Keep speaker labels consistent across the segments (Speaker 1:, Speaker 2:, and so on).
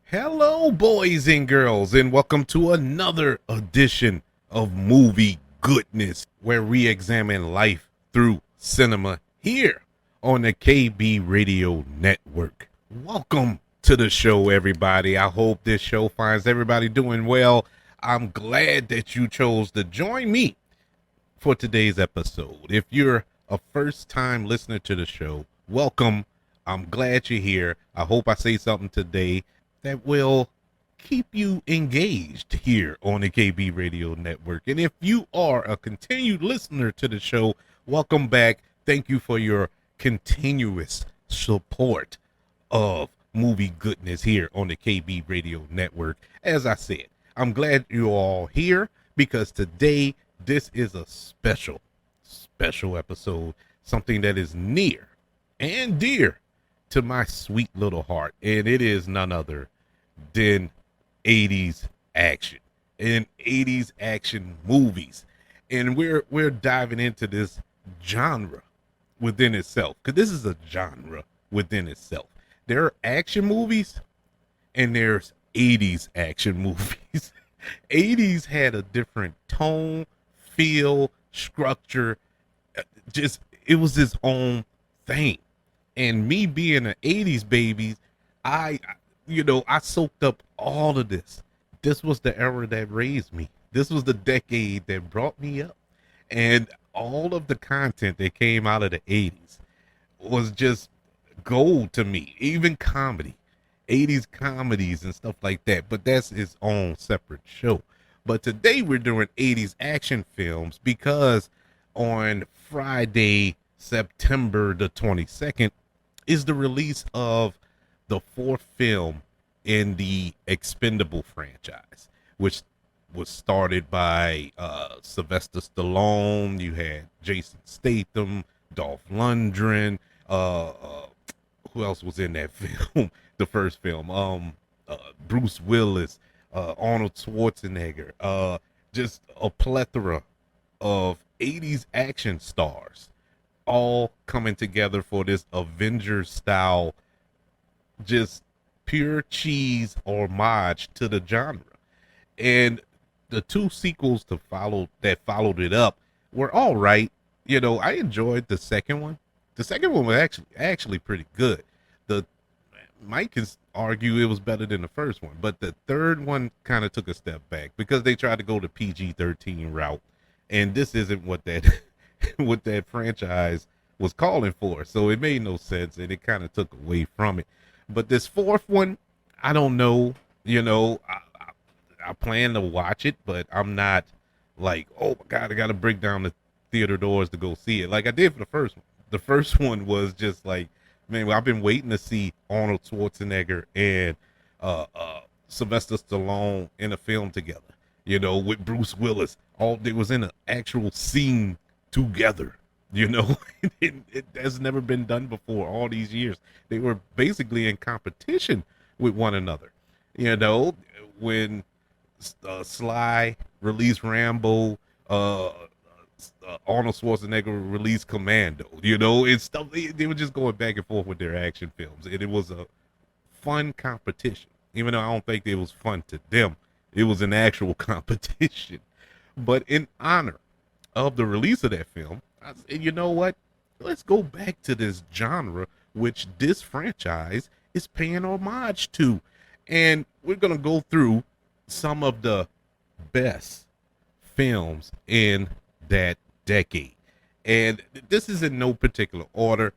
Speaker 1: Hello, boys and girls, and welcome to another edition of Movie Goodness, where we examine life through cinema here on the KB Radio Network. Welcome to the show, everybody. I hope this show finds everybody doing well. I'm glad that you chose to join me for today's episode. If you're a first time listener to the show, welcome. I'm glad you're here. I hope I say something today that will keep you engaged here on the KB Radio Network. And if you are a continued listener to the show, welcome back. Thank you for your continuous support of movie goodness here on the KB Radio Network. As I said, I'm glad you're all here because today this is a special episode, something that is near and dear to my sweet little heart, and it is none other than 80s action and 80s action movies. And we're diving into this genre within itself, because this is a genre within itself. There are action movies and there's 80s action movies. 80s had a different tone, feel, structure. Just it was its own thing. And me being an 80s baby, I soaked up all of this. This was the era that raised me. This was the decade that brought me up. And all of the content that came out of the 80s was just gold to me. Even comedy, 80s comedies and stuff like that. But that's its own separate show. But today we're doing 80s action films because on Friday, September the 22nd, is the release of the fourth film in the Expendable franchise, which was started by Sylvester Stallone. You had Jason Statham, Dolph Lundgren. Who else was in that film? The first film. Bruce Willis, Arnold Schwarzenegger. Just a plethora of 80s action stars all coming together for this Avengers style, just pure cheese homage to the genre. And the two sequels that followed it up were all right. I enjoyed the second one. The second one was actually pretty good. The Mike can argue it was better than the first one, but the third one kind of took a step back because they tried to go the PG-13 route, and this isn't what that what that franchise was calling for. So it made no sense, and it kind of took away from it. But this fourth one, I don't know. I plan to watch it, but I'm not like, oh my God, I got to break down the theater doors to go see it like I did for the first one. The first one was just like, man, I've been waiting to see Arnold Schwarzenegger and Sylvester Stallone in a film together, with Bruce Willis. They was in an actual scene together. It has never been done before all these years. They were basically in competition with one another. When Sly released Rambo, Arnold Schwarzenegger released Commando. It's stuff. They were just going back and forth with their action films, and it was a fun competition. Even though I don't think it was fun to them, it was an actual competition. But in honor of the release of that film, I said, you know what? Let's go back to this genre, which this franchise is paying homage to. And we're going to go through some of the best films in that decade. And this is in no particular order.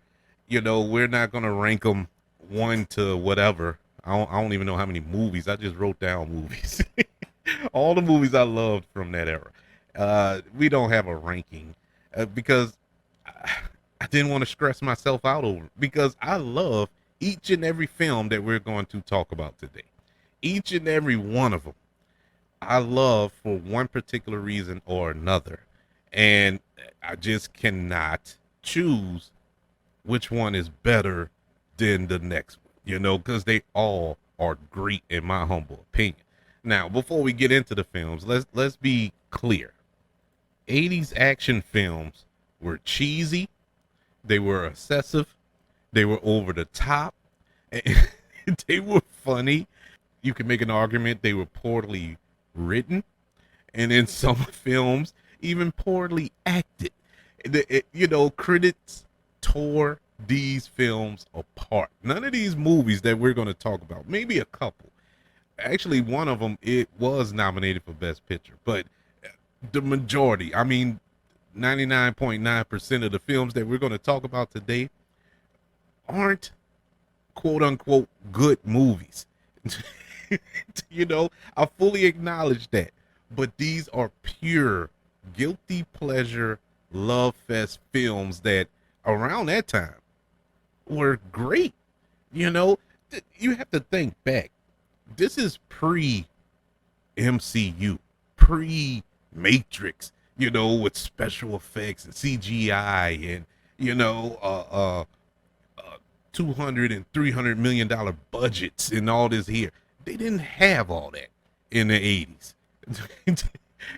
Speaker 1: We're not going to rank them one to whatever. I don't even know how many movies. I just wrote down movies. All the movies I loved from that era. We don't have a ranking because I didn't want to stress myself out over it, because I love each and every film that we're going to talk about today. Each and every one of them I love for one particular reason or another. And I just cannot choose which one is better than the next one, because they all are great in my humble opinion. Now, before we get into the films, let's be clear. 80s action films were cheesy, they were excessive, they were over the top, and they were funny. You can make an argument they were poorly written, and in some films, even poorly acted. Critics tore these films apart. None of these movies that we're going to talk about, maybe a couple. Actually, one of them, it was nominated for Best Picture, but the majority, I mean, 99.9% of the films that we're going to talk about today aren't quote unquote good movies. I fully acknowledge that. But these are pure guilty pleasure love fest films that around that time were great. You know, you have to think back. This is pre MCU, pre Matrix, with special effects and CGI and, 200 and 300 million dollar budgets and all this here. They didn't have all that in the 80s.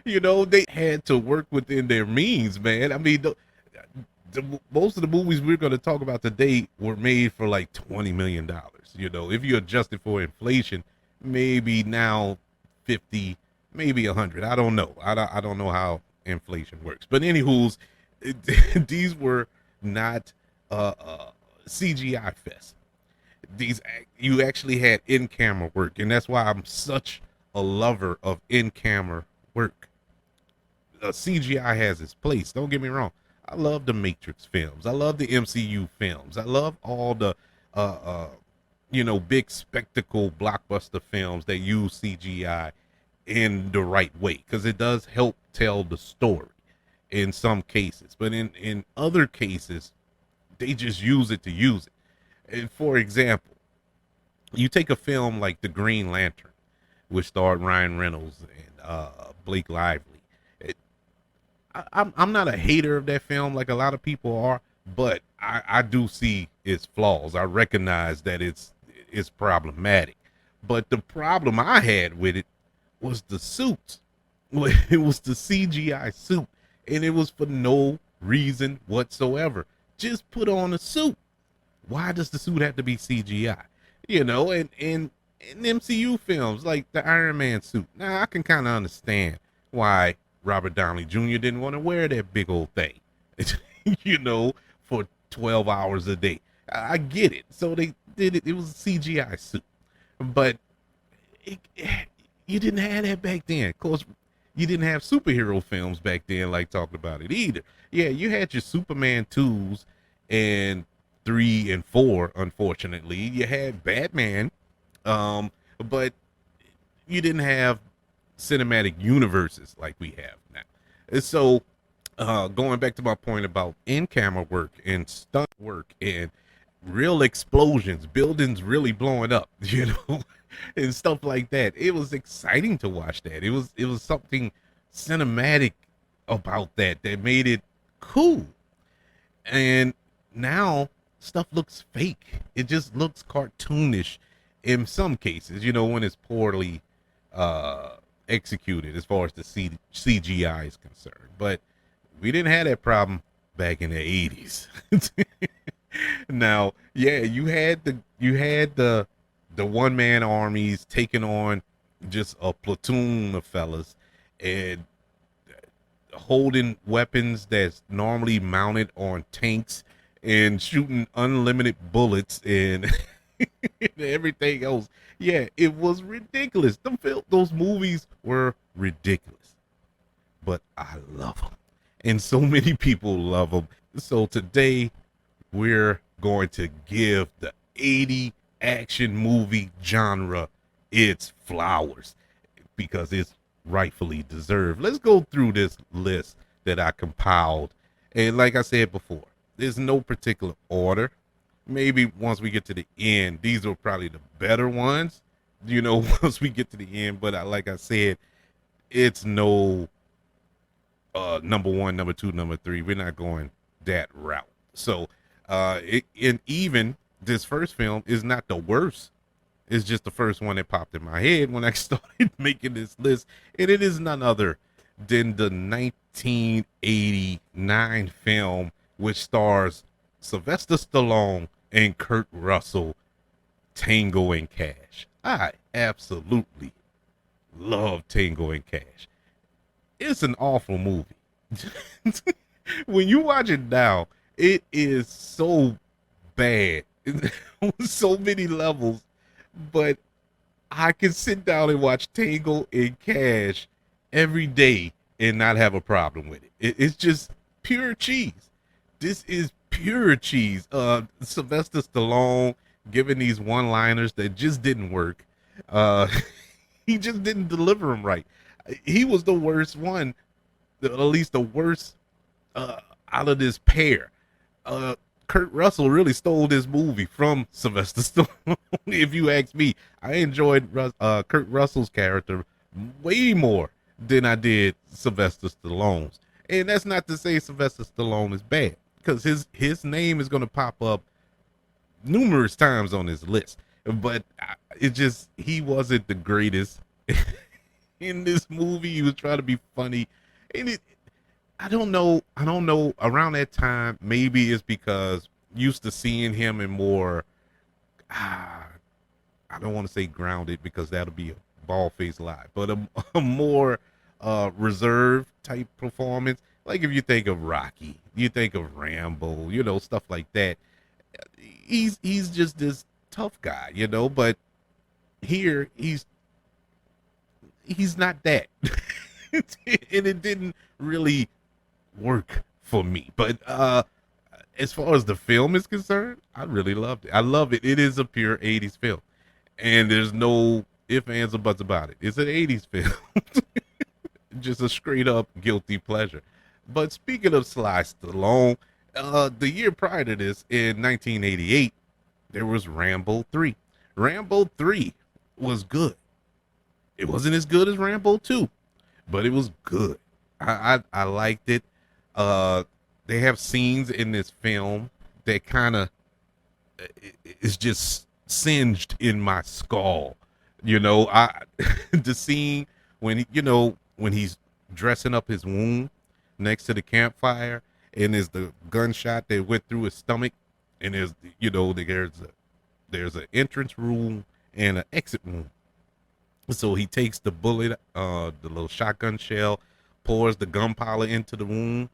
Speaker 1: They had to work within their means, man. I mean, most of the movies we're going to talk about today were made for like $20 million. If you adjust it for inflation, maybe now 50, maybe 100. I don't know. I don't know how inflation works. But anywho's, these were not CGI fest. You actually had in-camera work, and that's why I'm such a lover of in-camera work. CGI has its place. Don't get me wrong. I love the Matrix films. I love the MCU films. I love all the big spectacle blockbuster films that use CGI in the right way, because it does help tell the story in some cases. But in other cases, they just use it to use it. And for example, you take a film like The Green Lantern, which starred Ryan Reynolds and Blake Lively. I'm not a hater of that film like a lot of people are, but I do see its flaws. I recognize that it's problematic. But the problem I had with it was the suits. It was the CGI suit, and it was for no reason whatsoever. Just put on a suit. Why does the suit have to be CGI? And in MCU films like the Iron Man suit, now I can kind of understand why Robert Downey Jr. didn't want to wear that big old thing, for 12 hours a day. I get it. So they did it. It was a CGI suit, but you didn't have that back then. Of course, you didn't have superhero films back then like talking about it either. Yeah, you had your Superman 2s and 3 and 4, unfortunately. You had Batman, but you didn't have cinematic universes like we have now. And so, going back to my point about in-camera work and stunt work and real explosions, buildings really blowing up, and stuff like that. It was exciting to watch that. It was something cinematic about that made it cool. And now stuff looks fake. It just looks cartoonish in some cases, when it's poorly executed as far as the CGI is concerned. But we didn't have that problem back in the 80s. Now, yeah, you had the one-man armies taking on just a platoon of fellas and holding weapons that's normally mounted on tanks and shooting unlimited bullets and everything else. Yeah, it was ridiculous. Those movies were ridiculous, but I love them, and so many people love them. So today we're going to give the 80 action movie genre its flowers because it's rightfully deserved. Let's go through this list that I compiled, and like I said before, there's no particular order. Maybe once we get to the end, these are probably the better ones, once we get to the end. But like I said, it's no number one, number two, number three. We're not going that route. So and even this first film is not the worst is just the first one that popped in my head when I started making this list, and it is none other than the 1989 film which stars Sylvester Stallone and Kurt Russell, Tango and Cash. I absolutely love Tango and Cash. It's an awful movie. When you watch it now, it is so bad on so many levels, but I can sit down and watch Tango and Cash every day and not have a problem with it. It's just pure cheese. This is pure cheese. Sylvester Stallone giving these one-liners that just didn't work. Uh, he just didn't deliver them right. He was the worst one, at least the worst out of this pair. Kurt Russell really stole this movie from Sylvester Stallone. If you ask me, I enjoyed Kurt Russell's character way more than I did Sylvester Stallone's. And that's not to say Sylvester Stallone is bad, because his name is going to pop up numerous times on this list. But it just, he wasn't the greatest in this movie. He was trying to be funny, and I don't know. Around that time, maybe it's because used to seeing him in more. I don't want to say grounded because that'll be a bald faced lie, but a more reserved type performance. Like if you think of Rocky, you think of Rambo, stuff like that. He's just this tough guy, But here he's not that, and it didn't really work for me. But as far as the film is concerned, I really loved it. I love it. It is a pure 80s film, and there's no ifs, ands, or buts about it. It's an 80s film. Just a straight up guilty pleasure. But speaking of Sly Stallone, the year prior to this, in 1988, there was Rambo 3. Rambo 3 was good. It wasn't as good as Rambo 2, but it was good. I liked it. They have scenes in this film that kind of is just singed in my skull. The scene when when he's dressing up his wound next to the campfire, and there's the gunshot that went through his stomach, and there's an entrance room and an exit room. So he takes the bullet, the little shotgun shell, pours the gunpowder into the wound,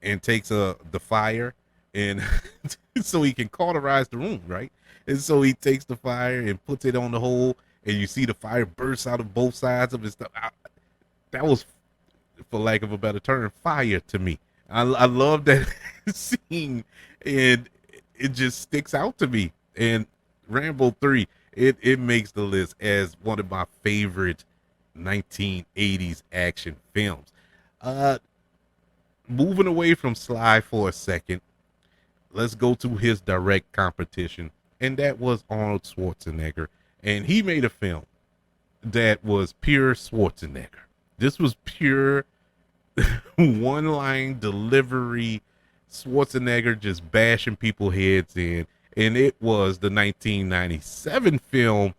Speaker 1: and takes the fire, and so he can cauterize the wound, right? And so he takes the fire and puts it on the hole, and you see the fire burst out of both sides of his stuff. That was, for lack of a better term, fire to me. I love that scene, and it just sticks out to me. And Rambo 3, it makes the list as one of my favorite 1980s action films. Moving away from Sly for a second, let's go to his direct competition, and that was Arnold Schwarzenegger. And he made a film that was pure Schwarzenegger. This was pure one-line delivery, Schwarzenegger just bashing people's heads in. And it was the 1997 film,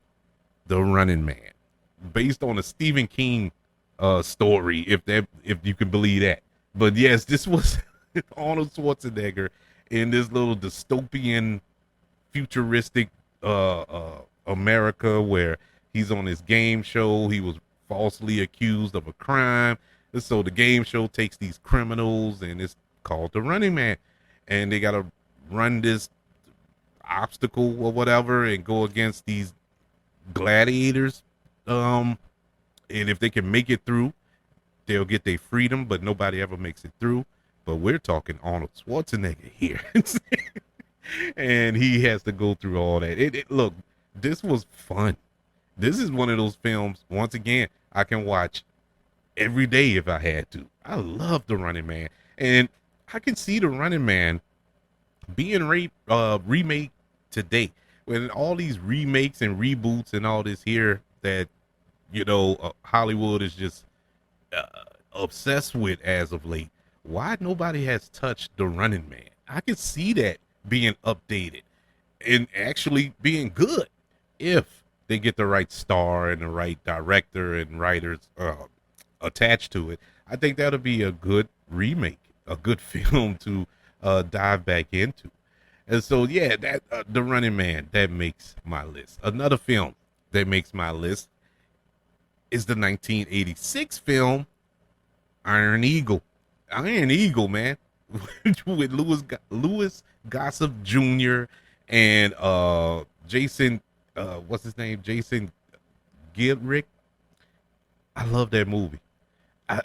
Speaker 1: The Running Man, based on a Stephen King story, if you can believe that. But yes, this was Arnold Schwarzenegger in this little dystopian, futuristic America where he's on this game show. He was falsely accused of a crime. And so the game show takes these criminals, and it's called The Running Man. And they got to run this obstacle or whatever and go against these gladiators. And if they can make it through, they'll get their freedom, but nobody ever makes it through. But we're talking Arnold Schwarzenegger here. And he has to go through all that. Look, this was fun. This is one of those films, once again, I can watch every day if I had to. I love The Running Man. And I can see The Running Man being remade today. When all these remakes and reboots and all this here that, Hollywood is just obsessed with as of late. Why nobody has touched The Running Man? I can see that being updated and actually being good if they get the right star and the right director and writers attached to it, I think that'll be a good remake, a good film to dive back into. And so, yeah, that The Running Man, that makes my list. Another film that makes my list is the 1986 film Iron Eagle. Iron Eagle, man, with Louis Gossett Jr. and Jason, what's his name? Jason Gilrick. I love that movie. I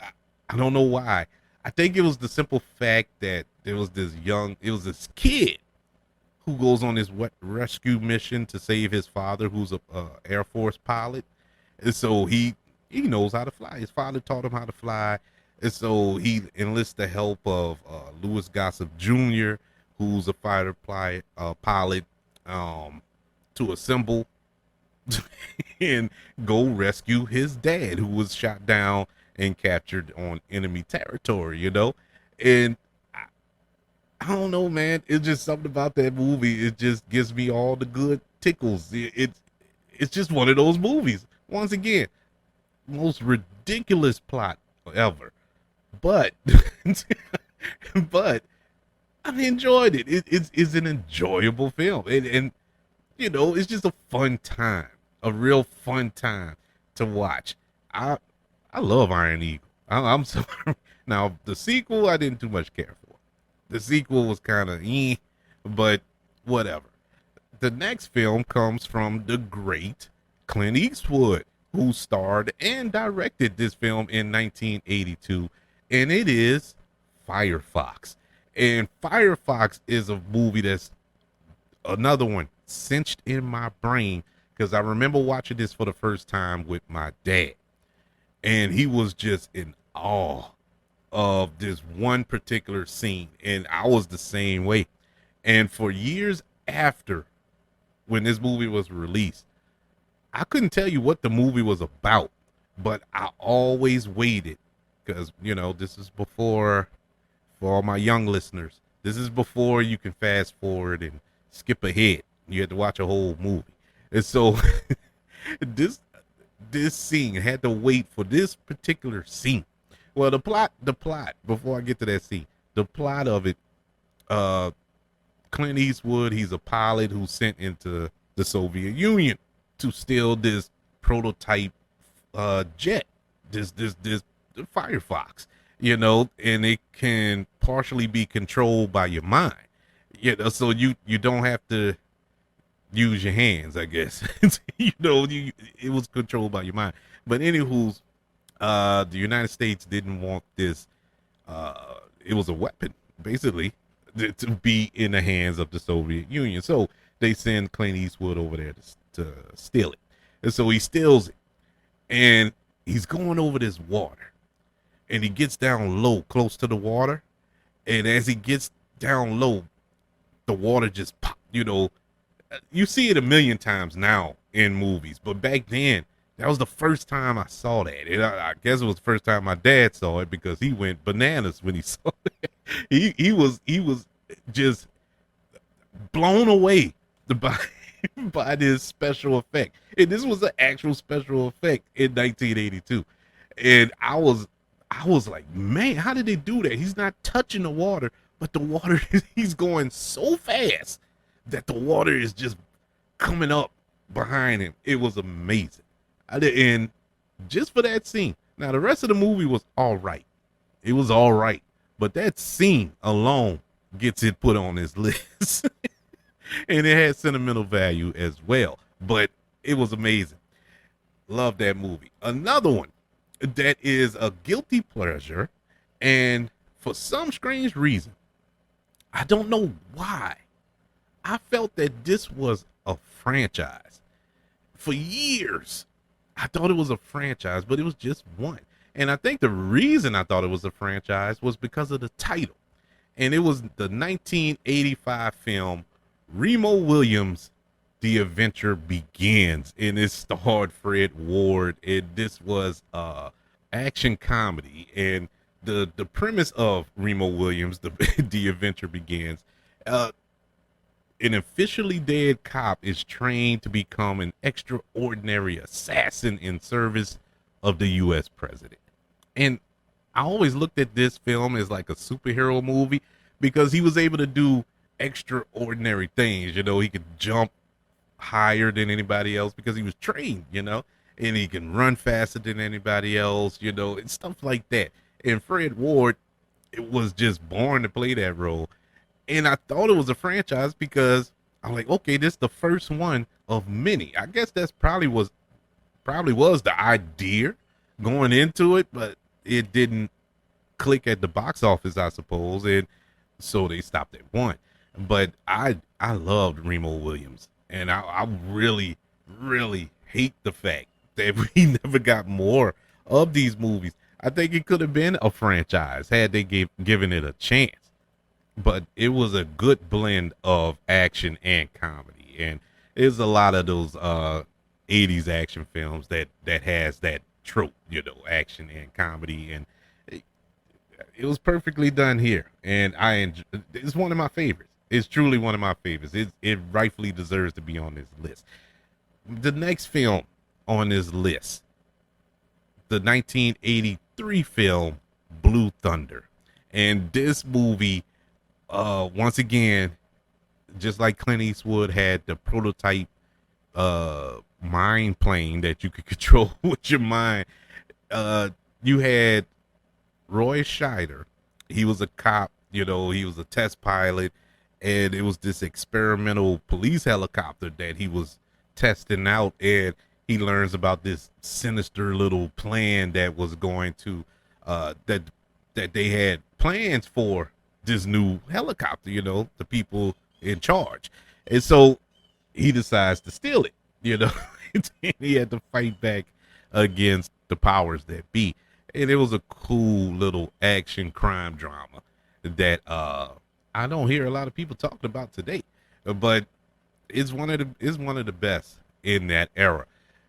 Speaker 1: don't know why. I think it was the simple fact that it was this kid who goes on this rescue mission to save his father, who's a Air Force pilot, and so he knows how to fly. His father taught him how to fly, and so he enlists the help of Louis Gossett Jr., who's a pilot, to assemble and go rescue his dad, who was shot down and captured on enemy territory. And I don't know, man. It's just something about that movie. It just gives me all the good tickles. It's just one of those movies. Once again, most ridiculous plot ever, but but I enjoyed it. It's an enjoyable film, and it's just a fun time, a real fun time to watch. I love Iron Eagle. I'm so now the sequel I didn't too much care for. The sequel was kind of but whatever. The next film comes from the great Clint Eastwood, who starred and directed this film in 1982, and it is Firefox. And Firefox is a movie that's another one cinched in my brain because I remember watching this for the first time with my dad, and he was just in awe of this one particular scene, and I was the same way. And for years after, when this movie was released, I couldn't tell you what the movie was about, but I always waited because this is before, for all my young listeners, this is before you can fast forward and skip ahead. You had to watch a whole movie, and so this scene had to wait for this particular scene. Well, the plot, before I get to that scene, the plot of it, Clint Eastwood, he's a pilot who's sent into the Soviet Union to steal this prototype jet, this Firefox, and it can partially be controlled by your mind. So you don't have to use your hands, I guess. It was controlled by your mind. But anywho's, the United States didn't want this. It was a weapon, basically, to be in the hands of the Soviet Union. So they send Clint Eastwood over there to steal it. And so he steals it, and he's going over this water, and he gets down low, close to the water. And as he gets down low, the water just pop. You see it a million times now in movies, but back then, that was the first time I saw that. And I guess it was the first time my dad saw it because he went bananas when he saw it. He was just blown away by this special effect. And this was an actual special effect in 1982. And I was like, man, how did they do that? He's not touching the water, but the water, he's going so fast that the water is just coming up behind him. It was amazing. And just for that scene. Now, the rest of the movie was all right. It was all right. But that scene alone gets it put on this list. And it has sentimental value as well. But it was amazing. Love that movie. Another one that is a guilty pleasure. And for some strange reason, I don't know why, I felt that this was a franchise. For years, I thought it was a franchise, but it was just one. And I think the reason I thought it was a franchise was because of the title. And it was the 1985 film Remo Williams' The Adventure Begins. And it starred Fred Ward. And this was action comedy. And the premise of Remo Williams, The Adventure Begins, An officially dead cop is trained to become an extraordinary assassin in service of the U.S. president. And I always looked at this film as like a superhero movie because he was able to do extraordinary things. He could jump higher than anybody else because he was trained, and he can run faster than anybody else, and stuff like that. And Fred Ward, it was just born to play that role. And I thought it was a franchise because I'm like, okay, this is the first one of many. I guess that's probably was the idea going into it, but it didn't click at the box office, I suppose, and so they stopped at one. But I loved Remo Williams, and I really, really hate the fact that we never got more of these movies. I think it could have been a franchise had they given it a chance. But it was a good blend of action and comedy, and there's a lot of those 80s action films that has that trope, action and comedy, and it was perfectly done here. And it's one of my favorites. It's truly one of my favorites. It rightfully deserves to be on this list. The next film on this list, the 1983 film Blue Thunder, and this movie, once again, just like Clint Eastwood had the prototype mind plane that you could control with your mind, you had Roy Scheider. He was a cop, he was a test pilot, and it was this experimental police helicopter that he was testing out, and he learns about this sinister little plan that was going to that they had plans for this new helicopter, the people in charge. And so he decides to steal it, and he had to fight back against the powers that be. And it was a cool little action crime drama that I don't hear a lot of people talking about today, but it's one of the best in that era.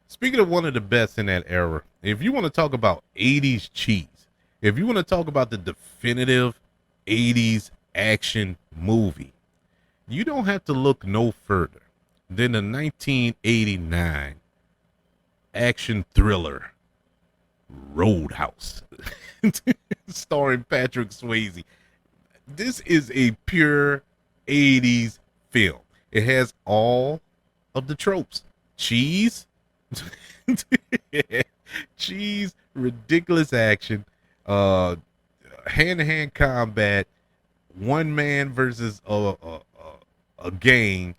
Speaker 1: Speaking of one of the best in that era, if you want to talk about 80s cheese, if you want to talk about the definitive 80s action movie, you don't have to look no further than the 1989 action thriller Roadhouse, starring Patrick Swayze. This is a pure 80s film. It has all of the tropes. Cheese, cheese, ridiculous action, hand-to-hand combat, one man versus a gang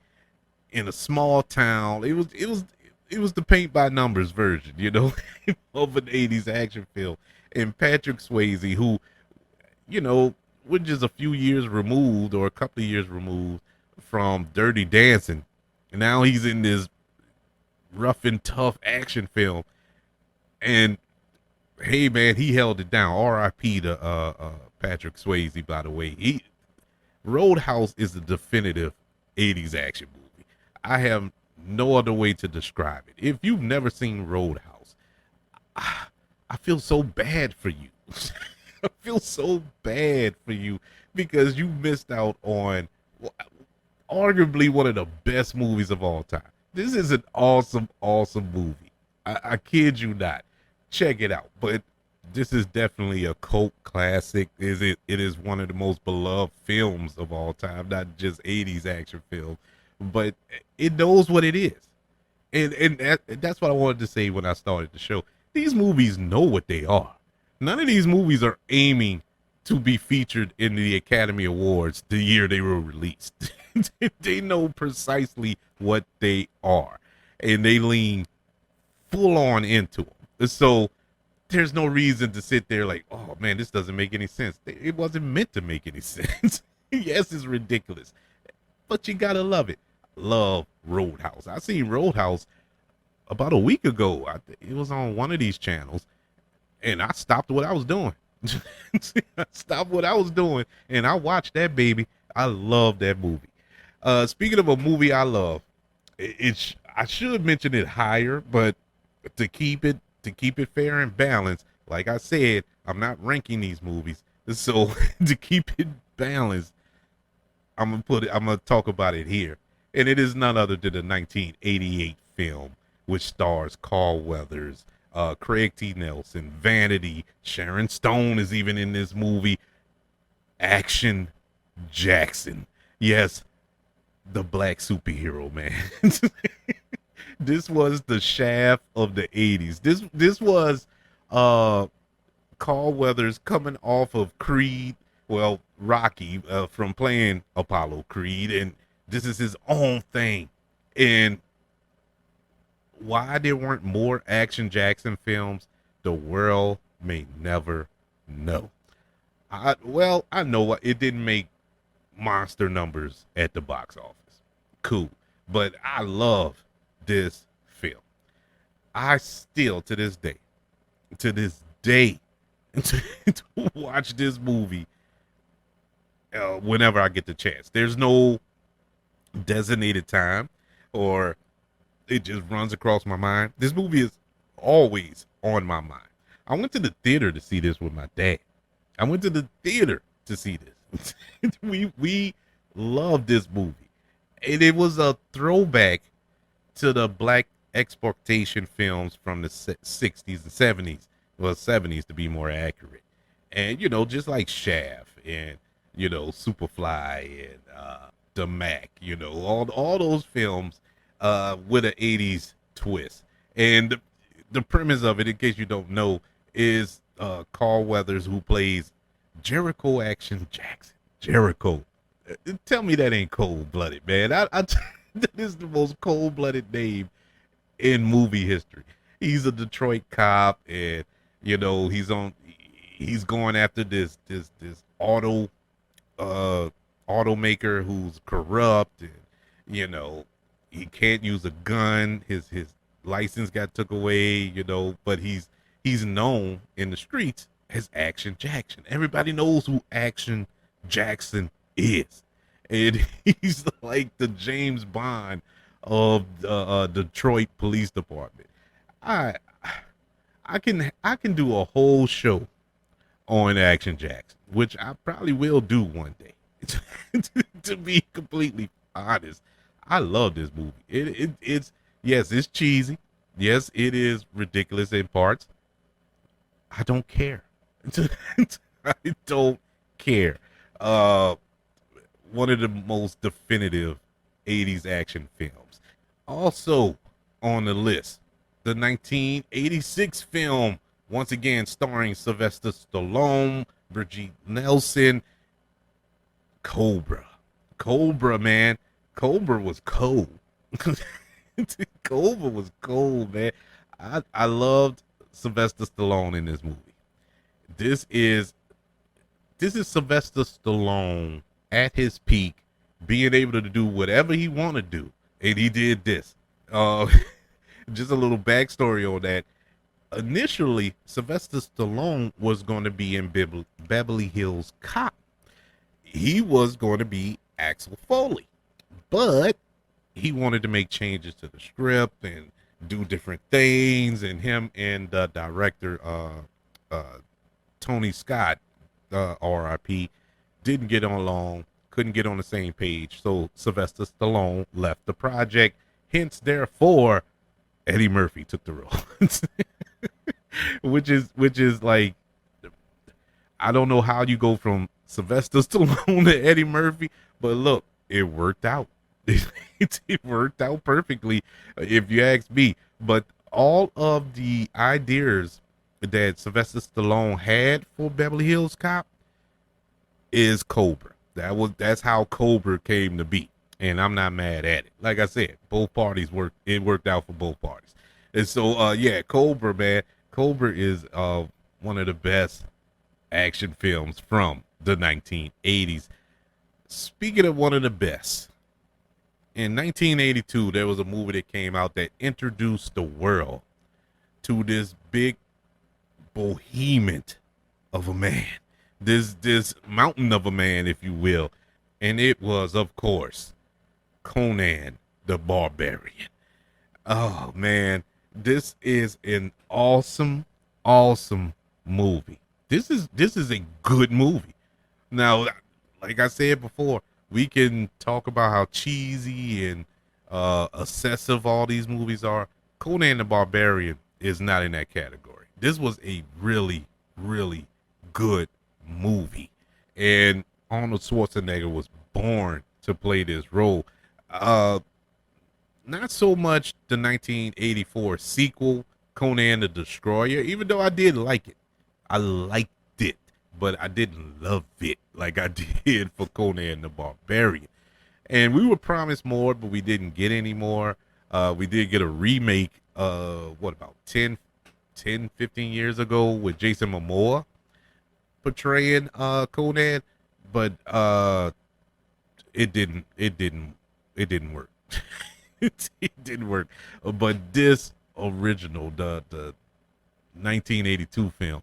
Speaker 1: in a small town. It was the paint by numbers version, of an 80s action film. And Patrick Swayze, who, we're just a few years removed or a couple of years removed from Dirty Dancing, and now he's in this rough and tough action film. And hey, man, he held it down. R.I.P. to Patrick Swayze, by the way. Roadhouse is the definitive 80s action movie. I have no other way to describe it. If you've never seen Roadhouse, I feel so bad for you. I feel so bad for you because you missed out on arguably one of the best movies of all time. This is an awesome, awesome movie. I kid you not. Check it out. But this is definitely a cult classic. It is one of the most beloved films of all time, not just 80s action film, but it knows what it is. And that's what I wanted to say when I started the show. These movies know what they are. None of these movies are aiming to be featured in the Academy Awards the year they were released. They know precisely what they are, and they lean full on into them. So there's no reason to sit there like, oh man, this doesn't make any sense. It wasn't meant to make any sense. Yes, it's ridiculous, but you gotta love it. Love Roadhouse. I seen Roadhouse about a week ago. It was on one of these channels, and I stopped what I was doing. I stopped what I was doing, and I watched that baby. I love that movie. Speaking of a movie I love, I should mention it higher, but to keep it fair and balanced, like I said, I'm not ranking these movies. So to keep it balanced, I'm gonna talk about it here. And it is none other than the 1988 film, which stars Carl Weathers, Craig T. Nelson, Vanity, Sharon Stone is even in this movie. Action Jackson. Yes, the black superhero, man. This was the Shaft of the 80s. This was uh Carl Weathers coming off of Creed, well, Rocky, from playing Apollo Creed, and this is his own thing. And why there weren't more Action Jackson films, the world may never know. I know it didn't make monster numbers at the box office. Cool. But I love this film. I still to this day, to watch this movie whenever I get the chance. There's no designated time, or it just runs across my mind. This movie is always on my mind. I went to the theater to see this with my dad. I went to the theater to see this. we loved this movie. And it was a throwback to the black exploitation films from the 60s and 70s. Well, 70s to be more accurate. And, just like Shaft and, Superfly and The Mac, all those films with an 80s twist. And the premise of it, in case you don't know, is Carl Weathers, who plays Jericho Action Jackson. Jericho. Tell me that ain't cold-blooded, man. That is the most cold-blooded name in movie history. He's a Detroit cop, and he's going after this automaker who's corrupt, and he can't use a gun. His license got took away, but he's known in the streets as Action Jackson. Everybody knows who Action Jackson is. And he's like the James Bond of the Detroit Police Department. I can do a whole show on Action Jackson, which I probably will do one day. To be completely honest, I love this movie. It's yes, it's cheesy. Yes, it is ridiculous in parts. I don't care. I don't care. One of the most definitive 80s action films. Also on the list, the 1986 film, once again starring Sylvester Stallone, Brigitte Nielsen, Cobra. Cobra, man. Cobra was cold. Cobra was cold, man. I loved Sylvester Stallone in this movie. This is Sylvester Stallone at his peak, being able to do whatever he want to do, and he did this. Just a little backstory on that. Initially, Sylvester Stallone was going to be in Beverly Hills Cop. He was going to be Axel Foley, but he wanted to make changes to the script and do different things, and him and the director Tony Scott, RIP, didn't get along, couldn't get on the same page, so Sylvester Stallone left the project. Hence, therefore, Eddie Murphy took the role. which is like, I don't know how you go from Sylvester Stallone to Eddie Murphy, but look, it worked out. It worked out perfectly, if you ask me. But all of the ideas that Sylvester Stallone had for Beverly Hills Cop is Cobra. That's how Cobra came to be, and I'm not mad at it. Like I said, both parties worked. It worked out for both parties, and so yeah, Cobra, man. Cobra is one of the best action films from the 1980s. Speaking of one of the best, in 1982, there was a movie that came out that introduced the world to this big behemoth of a man, this mountain of a man, if you will, and it was, of course, Conan the Barbarian. Oh man, this is an awesome movie. This is a good movie. Now, like I said before, We can talk about how cheesy and excessive all these movies are. Conan the Barbarian is not in that category. This was a really, really good movie, and Arnold Schwarzenegger was born to play this role. Uh, Not so much the 1984 sequel, Conan the Destroyer, even though I did like it. I liked it, but I didn't love it like I did for Conan the Barbarian. And we were promised more, but we didn't get any more. We did get a remake, what about 15 years ago with Jason Momoa portraying Conan, but it didn't work. It didn't work. But this original, the 1982 film,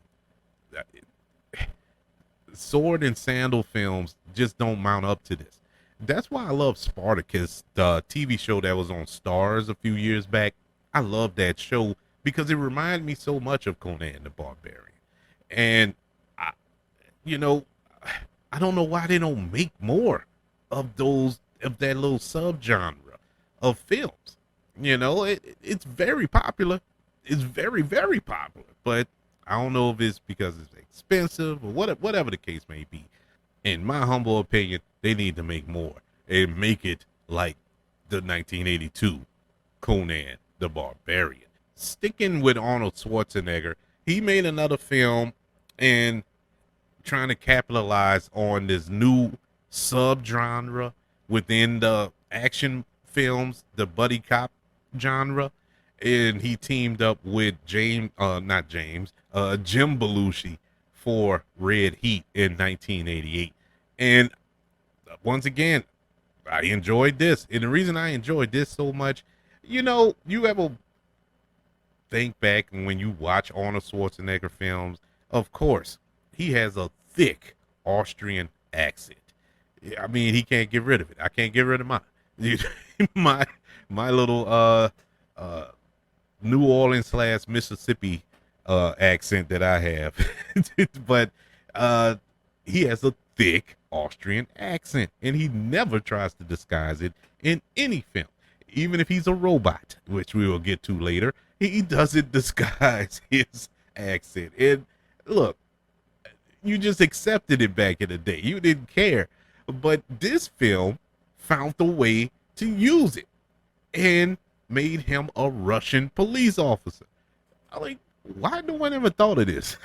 Speaker 1: sword and sandal films just don't mount up to this. That's why I love Spartacus, the TV show that was on Stars a few years back. I love that show because it reminded me so much of Conan the Barbarian. And I, you know, I don't know why they don't make more of that little subgenre of films. It's very popular. It's very, very popular. But I don't know if it's because it's expensive or whatever the case may be. In my humble opinion, they need to make more and make it like the 1982 Conan the Barbarian. Sticking with Arnold Schwarzenegger, he made another film and trying to capitalize on this new subgenre within the action films, the buddy cop genre. And he teamed up with Jim Belushi for Red Heat in 1988. And once again, I enjoyed this. And the reason I enjoyed this so much, you ever think back when you watch Arnold Schwarzenegger films, of course, he has a thick Austrian accent. I mean, he can't get rid of it. I can't get rid of mine. my little New Orleans / Mississippi accent that I have. But he has a thick Austrian accent, and he never tries to disguise it in any film. Even if he's a robot, which we will get to later, he doesn't disguise his accent. And look, you just accepted it back in the day. You didn't care. But this film found a way to use it and made him a Russian police officer. Why no one ever thought of this?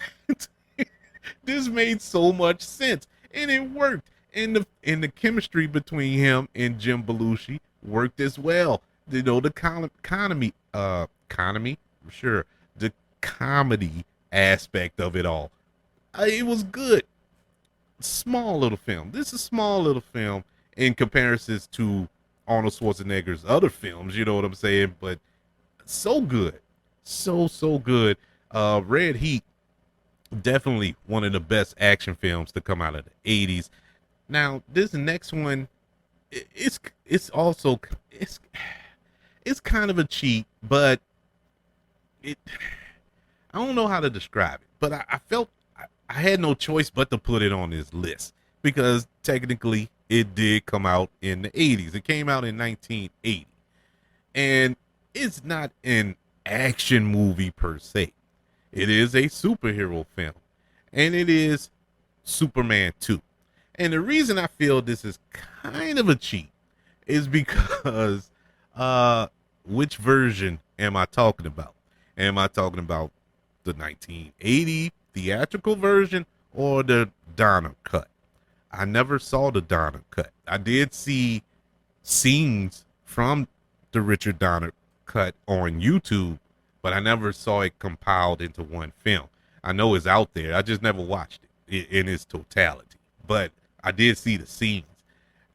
Speaker 1: This made so much sense, and it worked. And the chemistry between him and Jim Belushi worked as well. The comedy aspect of it all. It was good. Small little film. This is a small little film in comparison to Arnold Schwarzenegger's other films, you know what I'm saying? But so good. So good. Red Heat, definitely one of the best action films to come out of the 80s. Now, this next one, it's kind of a cheat, but I don't know how to describe it. But I felt I had no choice but to put it on this list because technically it did come out in the 80s. It came out in 1980. And it's not an action movie per se. It is a superhero film. And it is Superman 2. And the reason I feel this is kind of a cheat is because which version am I talking about? Am I talking about the 1980 theatrical version or the Donner cut? I never saw the Donner cut. I did see scenes from the Richard Donner cut on YouTube, but I never saw it compiled into one film. I know it's out there. I just never watched it in its totality. But I did see the scenes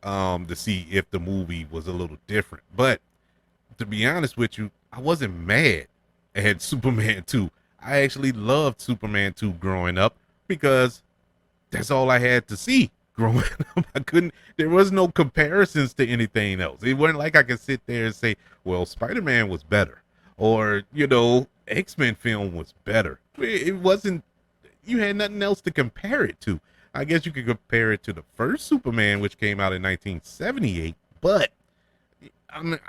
Speaker 1: to see if the movie was a little different. But to be honest with you, I wasn't mad at Superman 2. I actually loved Superman 2 growing up because that's all I had to see growing up. There was no comparisons to anything else. It wasn't like I could sit there and say, well, Spider-Man was better or, X-Men film was better. It wasn't, you had nothing else to compare it to. I guess you could compare it to the first Superman, which came out in 1978. But I mean,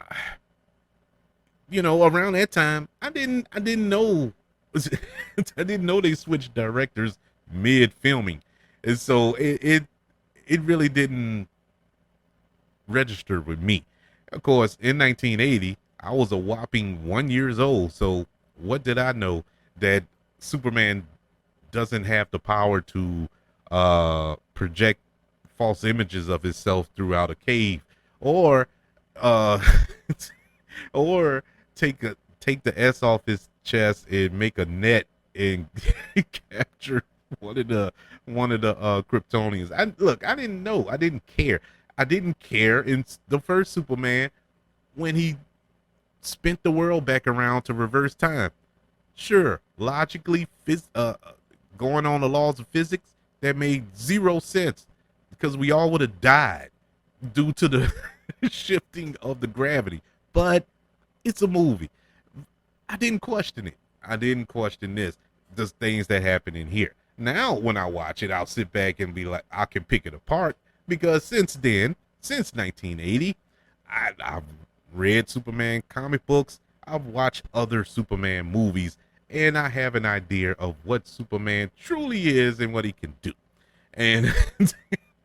Speaker 1: around that time, I didn't know, I didn't know they switched directors mid filming, and so it really didn't register with me. Of course, in 1980, I was a whopping 1 years old. So what did I know that Superman doesn't have the power to project false images of himself throughout a cave, or uh, or take the S off his chest and make a net and capture one of the Kryptonians. I didn't know. I didn't care. I didn't care in the first Superman when he spent the world back around to reverse time. Sure, logically, going on the laws of physics, that made zero sense because we all would have died due to the shifting of the gravity. But it's a movie. I didn't question it. I didn't question the things that happen in here. Now, when I watch it, I'll sit back and be like, I can pick it apart because since then, since 1980, I've read Superman comic books, I've watched other Superman movies, and I have an idea of what Superman truly is and what he can do. And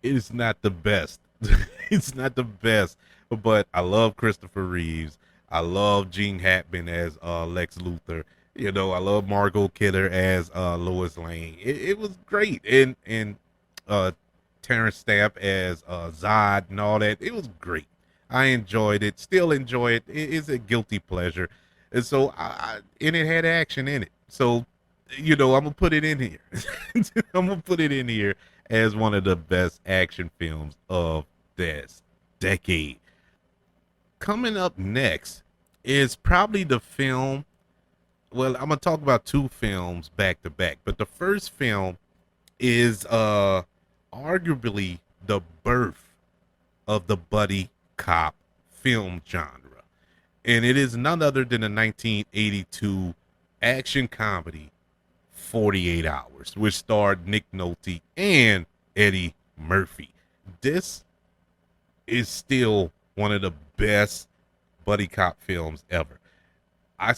Speaker 1: it's not the best. It's not the best, but I love Christopher Reeves. I love Gene Hackman as Lex Luthor. I love Margot Kidder as Lois Lane. It was great, and Terrence Stamp as Zod and all that. It was great. I enjoyed it. Still enjoy it. It is a guilty pleasure, and so and it had action in it. So I'm gonna put it in here. I'm gonna put it in here as one of the best action films of this decade. Coming up next is probably the film. Well, I'm gonna talk about two films back to back, but the first film is arguably the birth of the buddy cop film genre, and it is none other than the 1982 action comedy 48 Hours, which starred Nick Nolte and Eddie Murphy. This is still one of the best buddy cop films ever. I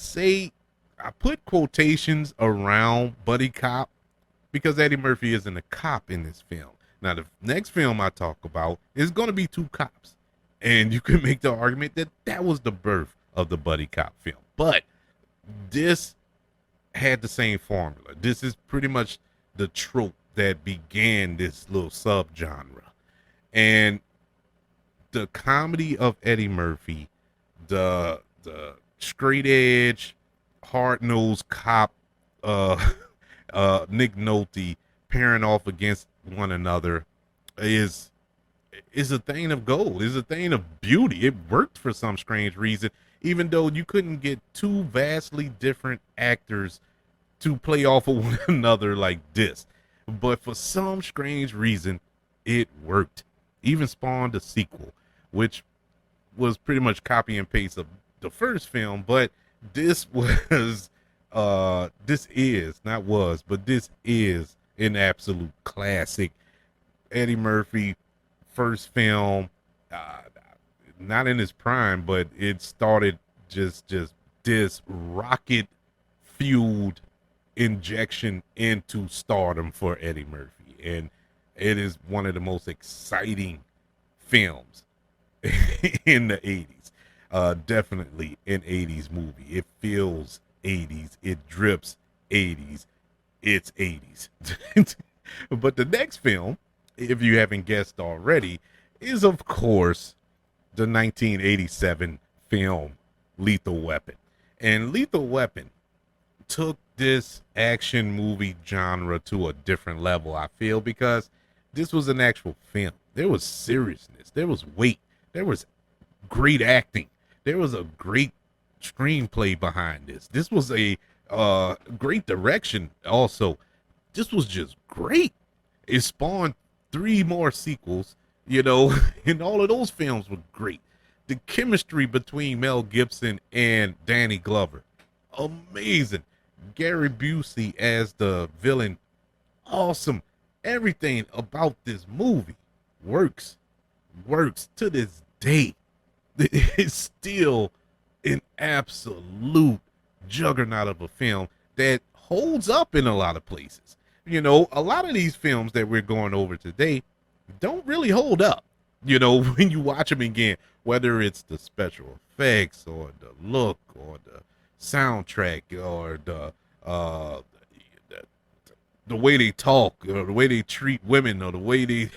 Speaker 1: put quotations around buddy cop because Eddie Murphy isn't a cop in this film. Now, the next film I talk about is going to be two cops. And you can make the argument that that was the birth of the buddy cop film. But this had the same formula. This is pretty much the trope that began this little subgenre. And the comedy of Eddie Murphy, the straight edge, hard nosed cop, Nick Nolte pairing off against one another is a thing of gold. Is a thing of beauty. It worked for some strange reason, even though you couldn't get two vastly different actors to play off of one another like this. But for some strange reason, it worked. Even spawned a sequel, which was pretty much copy and paste of the first film, but this was this is an absolute classic. Eddie Murphy first film, not in his prime, but it started just this rocket fueled injection into stardom for Eddie Murphy, and it is one of the most exciting films in the 80s. Definitely an 80s movie. It feels 80s. It drips 80s. It's 80s. But the next film, if you haven't guessed already, is of course the 1987 film Lethal Weapon. And Lethal Weapon took this action movie genre to a different level, I feel, because this was an actual film. There was seriousness. There was weight. There was great acting. There was a great screenplay behind this. This was a great direction also. This was just great. It spawned 3 more sequels, and all of those films were great. The chemistry between Mel Gibson and Danny Glover, amazing. Gary Busey as the villain, awesome. Everything about this movie works, works to this day. It's still an absolute juggernaut of a film that holds up in a lot of places. You know, a lot of these films that we're going over today don't really hold up. You know, when you watch them again, whether it's the special effects or the look or the soundtrack or uh the way they talk or the way they treat women or the way they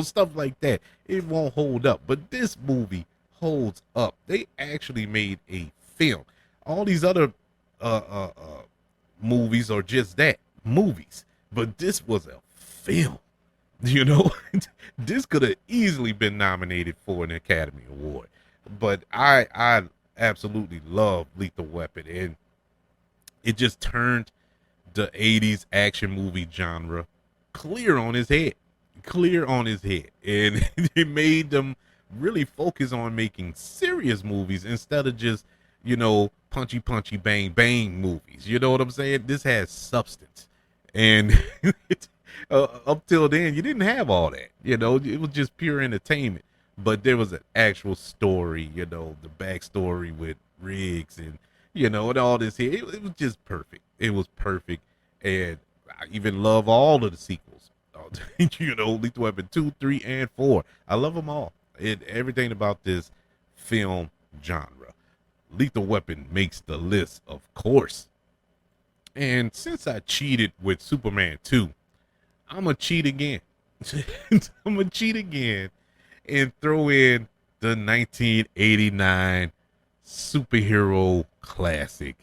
Speaker 1: stuff like that, it won't hold up. But this movie holds up. They actually made a film. All these other movies are just that, movies, but this was a film. you know this could have easily been nominated for an Academy Award. But I absolutely love Lethal Weapon, and it just turned the 80s action movie genre clear on his head. Clear on his head. And it made them really focus on making serious movies instead of just, punchy, punchy, bang, bang movies. You know what I'm saying? This has substance. And up till then, you didn't have all that. It was just pure entertainment. But there was an actual story, the backstory with Riggs and and all this here. It was just perfect. It was perfect. And I even love all of the sequels. Lethal Weapon 2, 3, and 4. I love them all. Everything about this film genre. Lethal Weapon makes the list, of course. And since I cheated with Superman 2, I'm going to cheat again. I'm going to cheat again and throw in the 1989 superhero classic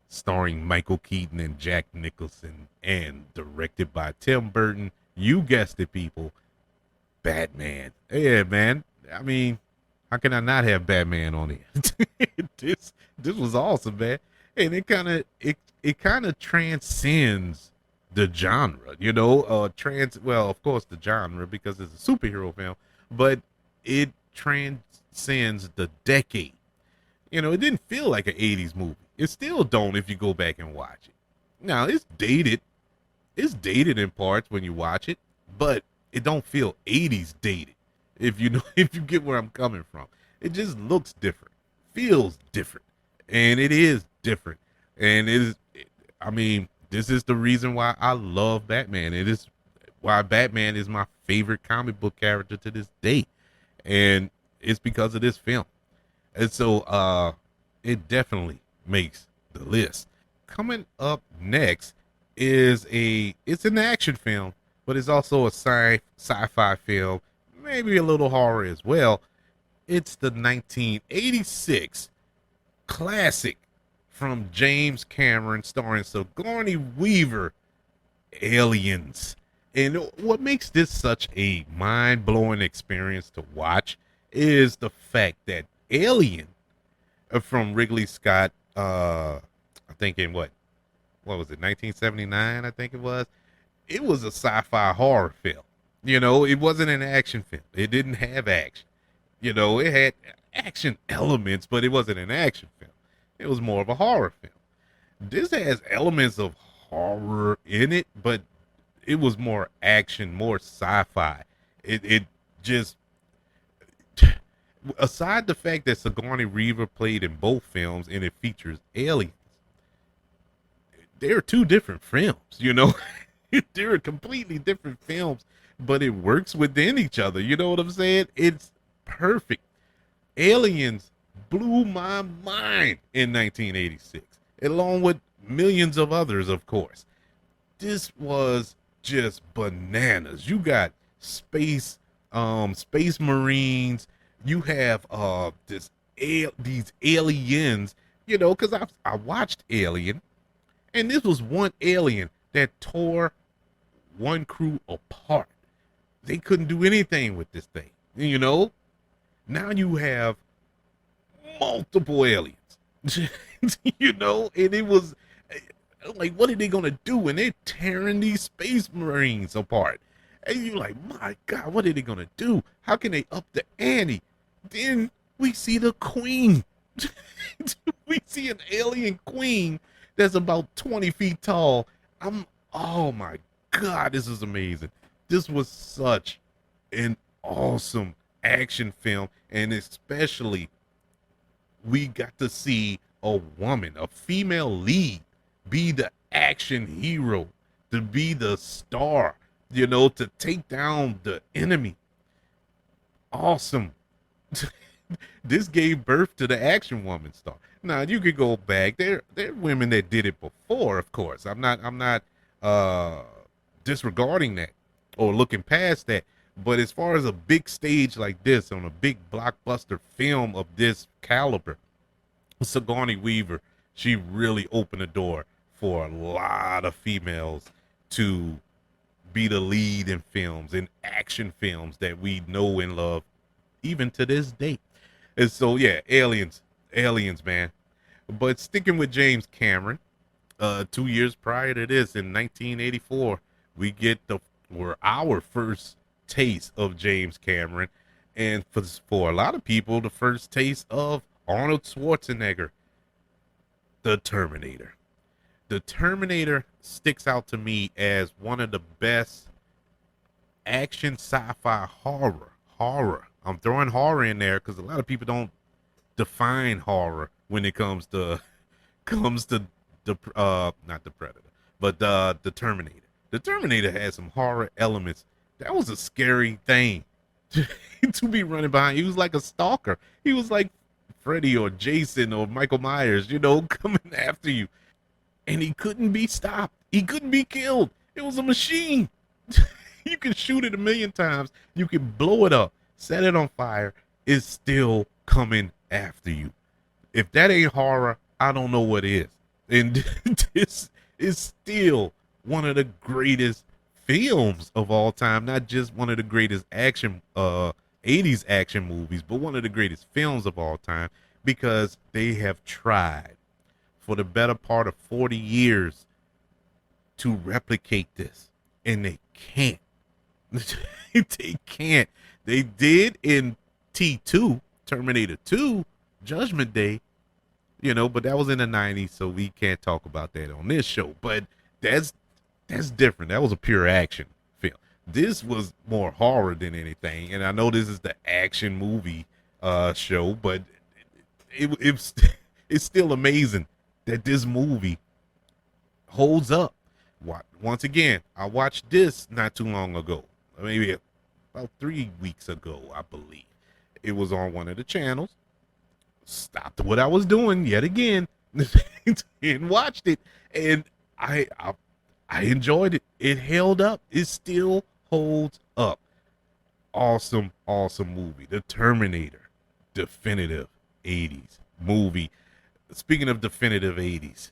Speaker 1: starring Michael Keaton and Jack Nicholson and directed by Tim Burton. You guessed it, people. Batman. Yeah, man. I mean, how can I not have Batman on here? This was awesome, man. And it kind of transcends the genre, well, of course the genre because it's a superhero film, but it transcends the decade. It didn't feel like an 80s movie. It still don't if you go back and watch it. Now, it's dated. It's dated in parts when you watch it, but it don't feel 80s dated. If you get where I'm coming from. It just looks different, feels different, and it is different. And this is the reason why I love Batman. It is why Batman is my favorite comic book character to this day. And it's because of this film. And so it definitely makes the list. Coming up next is it's an action film, but it's also a sci-fi film, maybe a little horror as well. It's the 1986 classic from James Cameron starring Sigourney Weaver, Aliens. And what makes this such a mind-blowing experience to watch is the fact that Alien from Ridley Scott, I think in what was it, 1979, I think it was a sci-fi horror film. It wasn't an action film. It didn't have action. It had action elements, but it wasn't an action film. It was more of a horror film. This has elements of horror in it, but it was more action, more sci-fi. It just, aside the fact that Sigourney Weaver played in both films and it features aliens, they're two different films, They're completely different films, but it works within each other. You know what I'm saying? It's perfect. Aliens blew my mind in 1986, along with millions of others, of course. This was just bananas. You got space marines. You have these aliens, because I watched Alien, and this was one alien that tore one crew apart. They couldn't do anything with this thing, Now you have multiple aliens, and it was like, what are they gonna do? And they're tearing these space marines apart, and you're like, my God, what are they gonna do? How can they up the ante? Then we see the queen. We see an alien queen that's about 20 feet tall. Oh my God, this is amazing. This was such an awesome action film, and especially we got to see a woman, a female lead, be the action hero, to be the star, to take down the enemy. Awesome. This gave birth to the action woman star. Now you could go back. There are women that did it before, of course. I'm not uh disregarding that or looking past that. But as far as a big stage like this, on a big blockbuster film of this caliber, Sigourney Weaver, she really opened the door for a lot of females to be the lead in films, in action films that we know and love even to this day. And so yeah, aliens, man. But sticking with James Cameron, 2 years prior to this, in 1984, we get our first taste of James Cameron, and for a lot of people, the first taste of Arnold Schwarzenegger, The Terminator. The Terminator sticks out to me as one of the best action sci-fi horror. I'm throwing horror in there because a lot of people don't define horror when it comes to the not the Predator, but the Terminator. The Terminator has some horror elements. That was a scary thing to be running behind. He was like a stalker. He was like Freddy or Jason or Michael Myers, coming after you. And he couldn't be stopped. He couldn't be killed. It was a machine. You can shoot it a million times. You can blow it up, set it on fire. It's still coming after you. If that ain't horror, I don't know what is. And this is still one of the greatest films of all time. Not just one of the greatest action 80s action movies, but one of the greatest films of all time, because they have tried for the better part of 40 years to replicate this, and they can't. They can't. They did in T2, Terminator 2, Judgment Day, but that was in the 90s, so we can't talk about that on this show. But that's different. That was a pure action film. This was more horror than anything, and I know this is the action movie show, but it's still amazing that this movie holds up. Once again, I watched this not too long ago, maybe about 3 weeks ago, I believe. It was on one of the channels. Stopped what I was doing yet again and watched it, and I enjoyed it. It held up. It still holds up. Awesome movie. The Terminator, definitive 80s movie. Speaking of definitive 80s,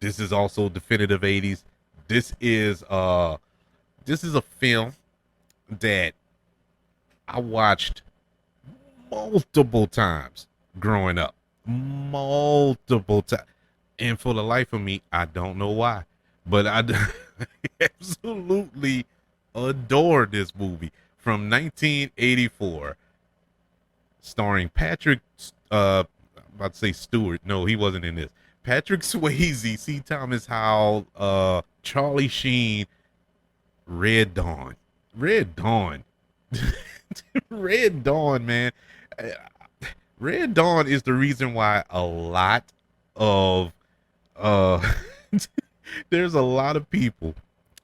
Speaker 1: this is also definitive 80s. This is a film that I watched multiple times growing up. Multiple times. And for the life of me, I don't know why, but I absolutely adore this movie from 1984, starring Patrick, about to say Stewart. No, he wasn't in this. Patrick Swayze, C. Thomas Howell, Charlie Sheen, Red Dawn. Red Dawn, man. Red Dawn is the reason why a lot of there's a lot of people,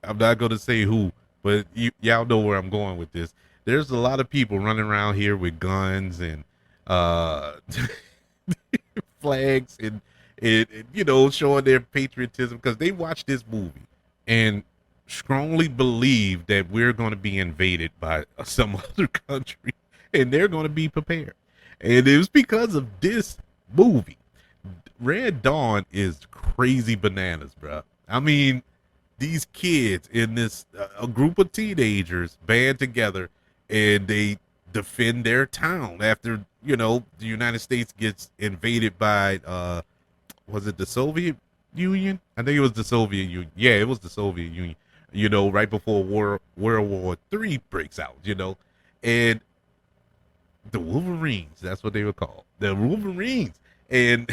Speaker 1: I'm not going to say who, but y'all know where I'm going with this. There's a lot of people running around here with guns and flags and showing their patriotism because they watched this movie and strongly believe that we're going to be invaded by some other country, and they're going to be prepared. And it was because of this movie. Red Dawn is crazy bananas, bro. I mean, these kids in this a group of teenagers band together and they defend their town after the United States gets invaded by was it the Soviet Union? I think it was the Soviet Union. Yeah, it was the Soviet Union. Right before World War III breaks out. And the Wolverines, that's what they were called, the Wolverines, and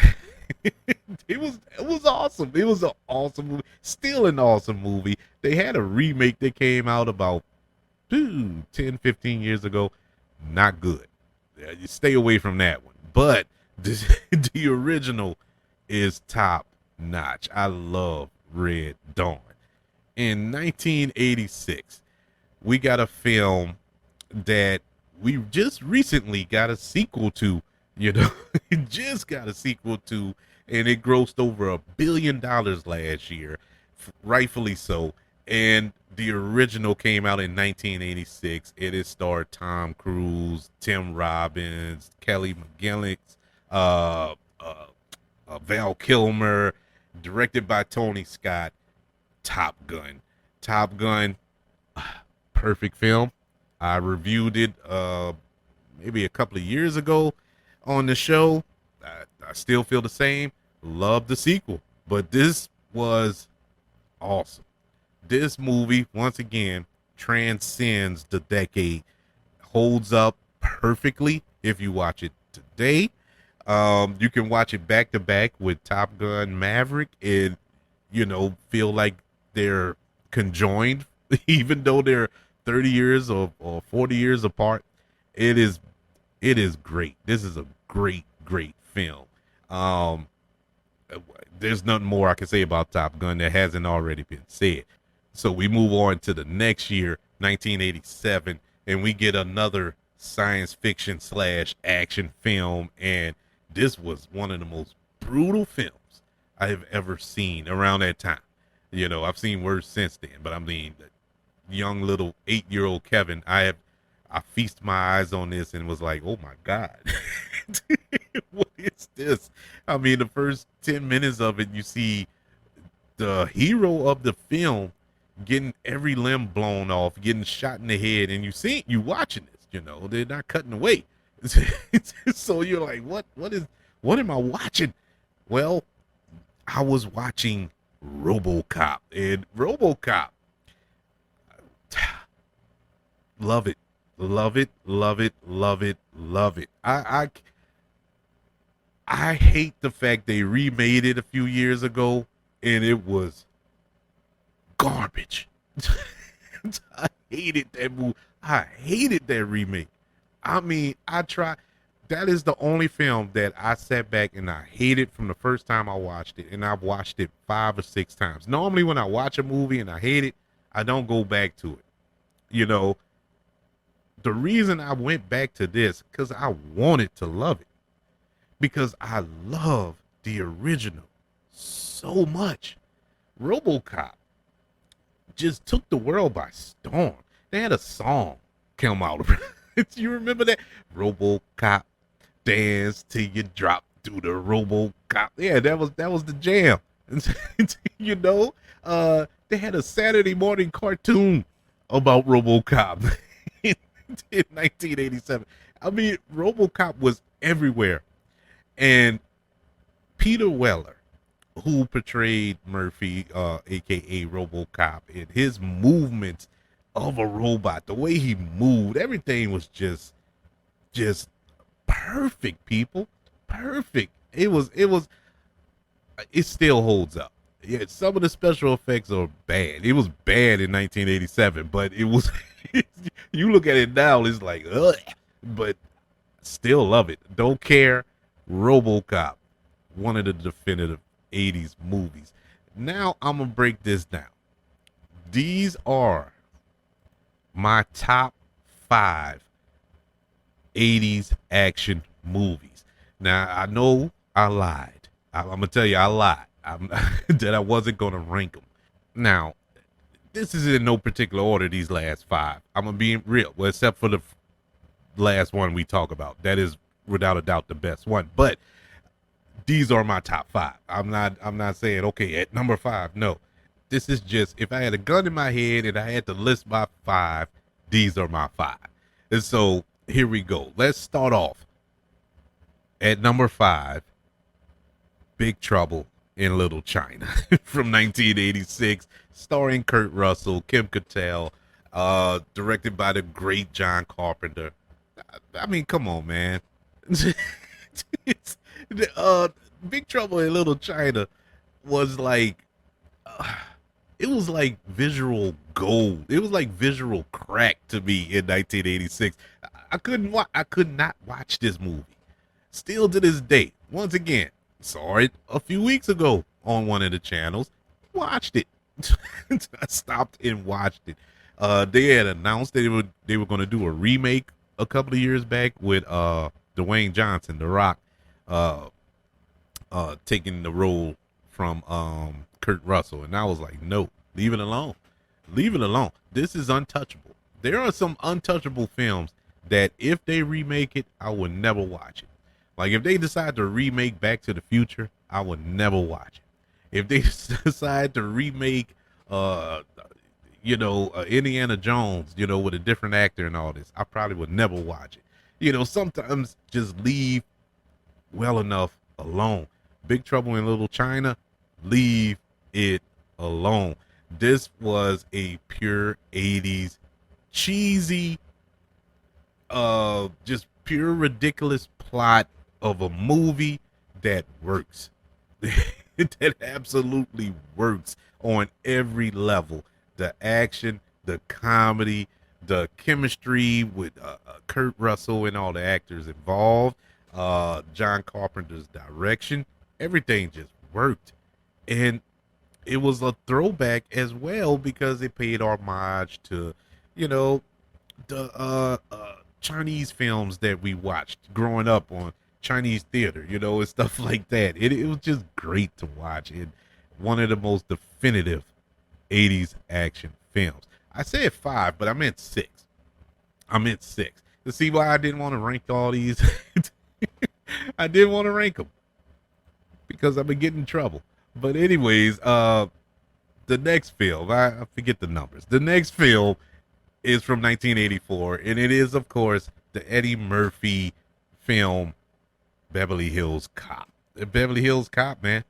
Speaker 1: it was awesome. It was an awesome movie. Still an awesome movie. They had a remake that came out about 10, 15 years ago. Not good. Yeah, you stay away from that one. But the original is top notch. I love Red Dawn. In 1986, we got a film that we just recently got a sequel to. You know, just got a sequel to, and it grossed over $1 billion last year, rightfully so. And the original came out in 1986. It is starred Tom Cruise, Tim Robbins, Kelly McGillis, uh, uh, Val Kilmer, directed by Tony Scott. Top Gun. Top Gun, perfect film. I reviewed it maybe a couple of years ago on the show. I still feel the same. Love the sequel, but this was awesome. This movie, once again, transcends the decade, holds up perfectly if you watch it today. You can watch it back to back with Top Gun Maverick and, feel like they're conjoined, even though they're 30 years or 40 years apart. It is great. This is a great film. Um, there's nothing more I can say about Top Gun that hasn't already been said. So we move on to the next year, 1987, and we get another science fiction slash action film. And this was one of the most brutal films I have ever seen around that time. I've seen worse since then, but I mean, the young little 8-year-old Kevin, I feast my eyes on this and was like, oh my God, what is this? I mean, the first 10 minutes of it, you see the hero of the film getting every limb blown off, getting shot in the head, and you watching this, they're not cutting away. So you're like, what am I watching? Well, I was watching RoboCop, and RoboCop, love it, love it, love it, love it, love it. I hate the fact they remade it a few years ago, and it was garbage. I hated that movie. I hated that remake. I mean, that is the only film that I sat back and I hated from the first time I watched it, and I've watched it 5 or 6 times. Normally when I watch a movie and I hate it, I don't go back to it. The reason I went back to this, because I wanted to love it, because I love the original so much. RoboCop just took the world by storm. They had a song come out. You remember that? RoboCop, dance till you drop through the RoboCop. Yeah, that was the jam. They had a Saturday morning cartoon about RoboCop in 1987. I mean, RoboCop was everywhere. And Peter Weller, who portrayed Murphy, aka RoboCop, and his movements of a robot, the way he moved, everything was just perfect, people. Perfect. It still holds up. Yeah, some of the special effects are bad. It was bad in 1987, but it was you look at it now, it's like, ugh, but still love it. Don't care. RoboCop, one of the definitive 80s movies. Now I'm gonna break this down. These are my top 5 80s action movies. Now I know I lied. I'm gonna tell you I lied. That I wasn't gonna rank them. Now this is in no particular order. These last 5, I'm gonna be real. Well, except for the last one we talk about. That is without a doubt the best one. But these are my top 5. I'm not saying okay at number 5. No, this is just if I had a gun in my head and I had to list my 5, these are my 5. And so here we go. Let's start off at number 5. Big Trouble in Little China from 1986, starring Kurt Russell, Kim Cattrall, directed by the great John Carpenter. I mean, come on, man. The Big Trouble in Little China was like, uh, it was like visual gold. It was like visual crack to me in 1986. I could not watch this movie. Still to this day. Once again, saw it a few weeks ago on one of the channels. Watched it. I stopped and watched it. They had announced they were going to do a remake a couple of years back with Dwayne Johnson, The Rock, uh, taking the role from Kurt Russell, and I was like, no, leave it alone, leave it alone. This is untouchable. There are some untouchable films that if they remake it, I would never watch it. Like if they decide to remake Back to the Future, I would never watch it. If they decide to remake, uh, Indiana Jones, with a different actor and all this, I probably would never watch it. Sometimes just leave well enough alone. Big Trouble in Little China, leave it alone. This was a pure 80s cheesy, just pure ridiculous plot of a movie that works. That absolutely works on every level. The action, the comedy, the chemistry with Kurt Russell and all the actors involved, John Carpenter's direction, everything just worked. And it was a throwback as well because it paid homage to, the Chinese films that we watched growing up on Chinese theater, and stuff like that. It was just great to watch. And one of the most definitive 80s action films. I said 5, but I meant 6. I meant 6. To see why I didn't want to rank all these. I didn't want to rank them because I would get in trouble. But anyways, the next film, I forget the numbers. The next film is from 1984, and it is, of course, the Eddie Murphy film, Beverly Hills Cop. Beverly Hills Cop, man.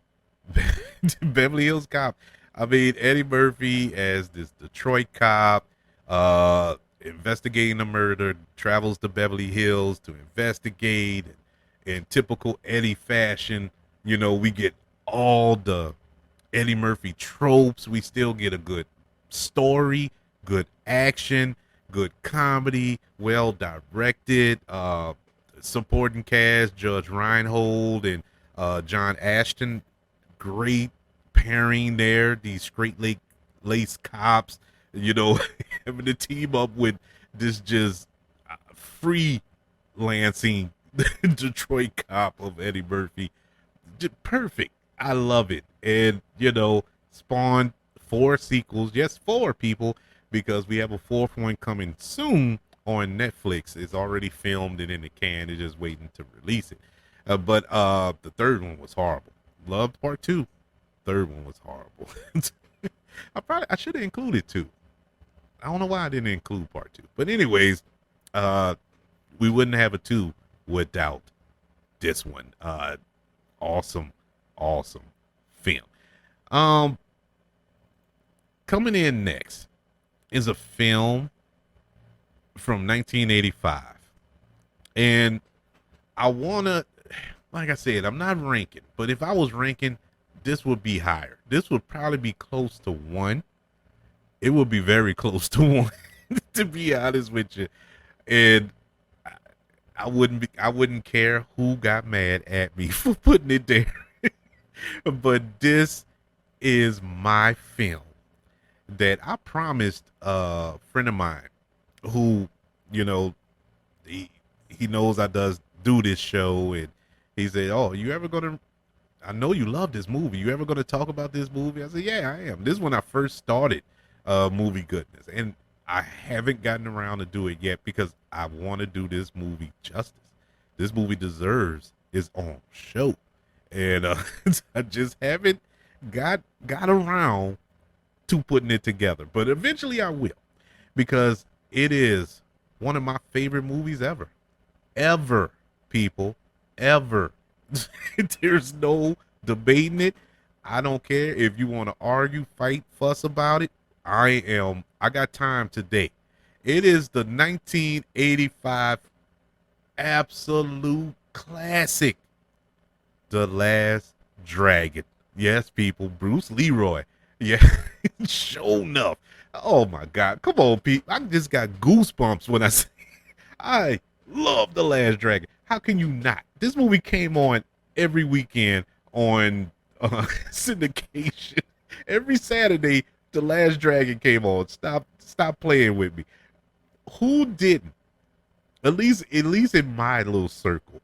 Speaker 1: Beverly Hills Cop. I mean, Eddie Murphy as this Detroit cop, investigating a murder, travels to Beverly Hills to investigate. In typical Eddie fashion, we get all the Eddie Murphy tropes. We still get a good story, good action, good comedy, well directed, supporting cast, Judge Reinhold and John Ashton. Great pairing there. These straight lace cops, having to team up with this just freelancing Detroit cop of Eddie Murphy. Just perfect. I love it. And, spawned 4 sequels. Yes, 4 people, because we have a 4th one coming soon on Netflix. It's already filmed and in the can. It's just waiting to release it. But the 3rd one was horrible. Loved part 2. 3rd one was horrible. I should have included 2. I don't know why I didn't include part 2. But anyways, we wouldn't have a 2 without this one. Awesome film. Coming in next is a film from 1985. And I wanna, like I said, I'm not ranking, but if I was ranking, this would be higher. This would probably be close to 1. It would be very close to 1, to be honest with you. And I wouldn't care who got mad at me for putting it there. But this is my film that I promised a friend of mine who, he knows I do this show, and he said, "Oh, you ever gonna? I know you love this movie. You ever gonna talk about this movie?" I said, "Yeah, I am." This is when I first started Movie Goodness, and I haven't gotten around to do it yet because I want to do this movie justice. This movie deserves its own show, and I just haven't got around to putting it together. But eventually I will, because it is one of my favorite movies ever, people, ever. There's no debating it. I don't care if you want to argue, fight, fuss about it. I got time today. It is the 1985 absolute classic, The Last Dragon. Yes, people, Bruce Leroy. Yeah, sure enough. Oh my God. Come on, Pete. I just got goosebumps when I say I love The Last Dragon. How can you not? This movie came on every weekend on syndication. Every Saturday, The Last Dragon came on. Stop playing with me. Who didn't? At least in my little circle.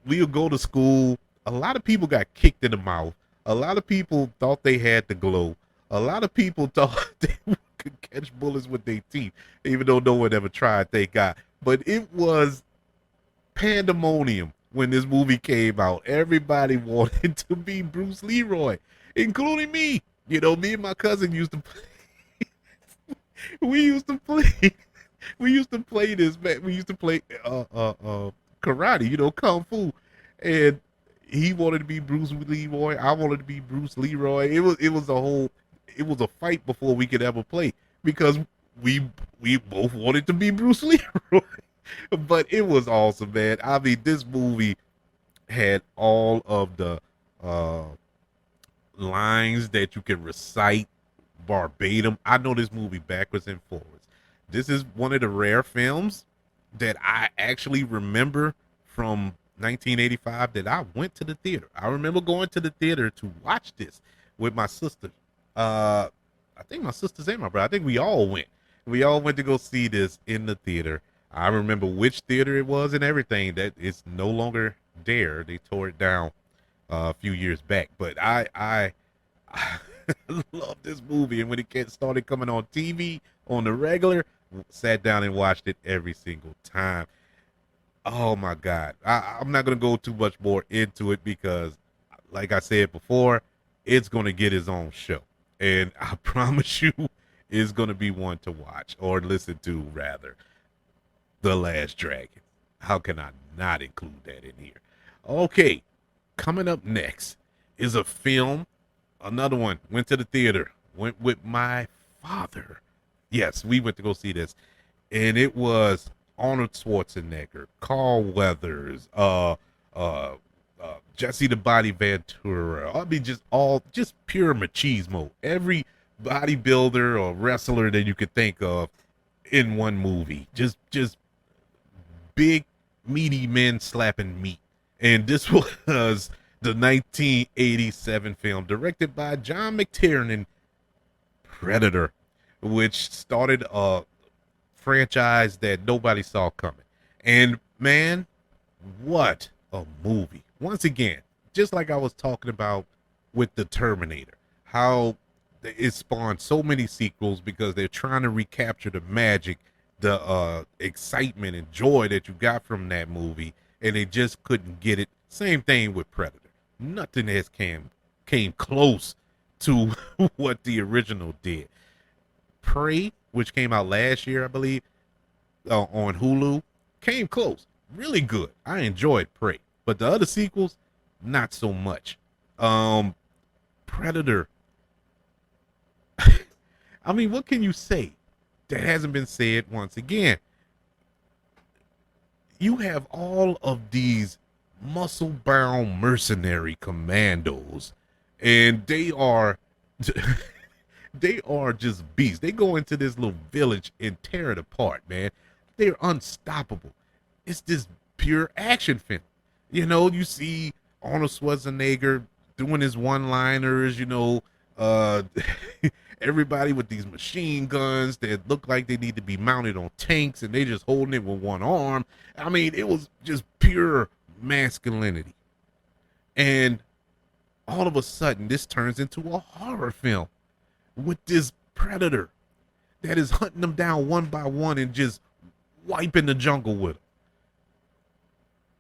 Speaker 1: We'll go to school. A lot of people got kicked in the mouth. A lot of people thought they had the glow. A lot of people thought they could catch bullets with their teeth, even though no one ever tried, thank God. But it was pandemonium when this movie came out. Everybody wanted to be Bruce Leroy, including me. Me and my cousin used to play. we used to play. We used to play this, man. We used to play karate, kung fu, and he wanted to be Bruce Leroy. I wanted to be Bruce Leroy. It was a fight before we could ever play because we both wanted to be Bruce Leroy. But it was awesome, man. I mean, this movie had all of the lines that you can recite verbatim. I know this movie backwards and forwards. This is one of the rare films that I actually remember from 1985 that I went to the theater. I remember going to the theater to watch this with my sister. I think my sisters and my brother. I think we all went. We all went to go see this in the theater. I remember which theater it was and everything. That it's no longer there. They tore it down a few years back. But I love this movie, and when it started coming on TV on the regular, sat down and watched it every single time. Oh my God. I'm not going to go too much more into it because, like I said before, it's going to get his own show. And I promise you, it's going to be one to watch or listen to, rather. The Last Dragon. How can I not include that in here? Okay, coming up next is a film. Another one. Went to the theater. Went with my father. Yes, we went to go see this. And it was Arnold Schwarzenegger, Carl Weathers, Jesse the Body Ventura. I mean, just pure machismo. Every bodybuilder or wrestler that you could think of in one movie. Just big, meaty men slapping meat. And this was the 1987 film directed by John McTiernan, Predator, which started a franchise that nobody saw coming. And man, what a movie. Once again, just like I was talking about with the Terminator, how it spawned so many sequels because they're trying to recapture the magic, the excitement and joy that you got from that movie, and they just couldn't get it. Same thing with Predator. Nothing has came close to what the original did. Prey, which came out last year, I believe, on Hulu, came close. Really good. I enjoyed Prey, but the other sequels, not so much. Predator. I mean, what can you say that hasn't been said once again? You have all of these muscle-bound mercenary commandos, and they are just beasts. They go into this little village and tear it apart, man. They're unstoppable. It's this pure action film. You see Arnold Schwarzenegger doing his one-liners, everybody with these machine guns that look like they need to be mounted on tanks, and they just holding it with one arm. I mean, it was just pure masculinity. And all of a sudden, this turns into a horror film with this predator that is hunting them down one by one and just wiping the jungle with them.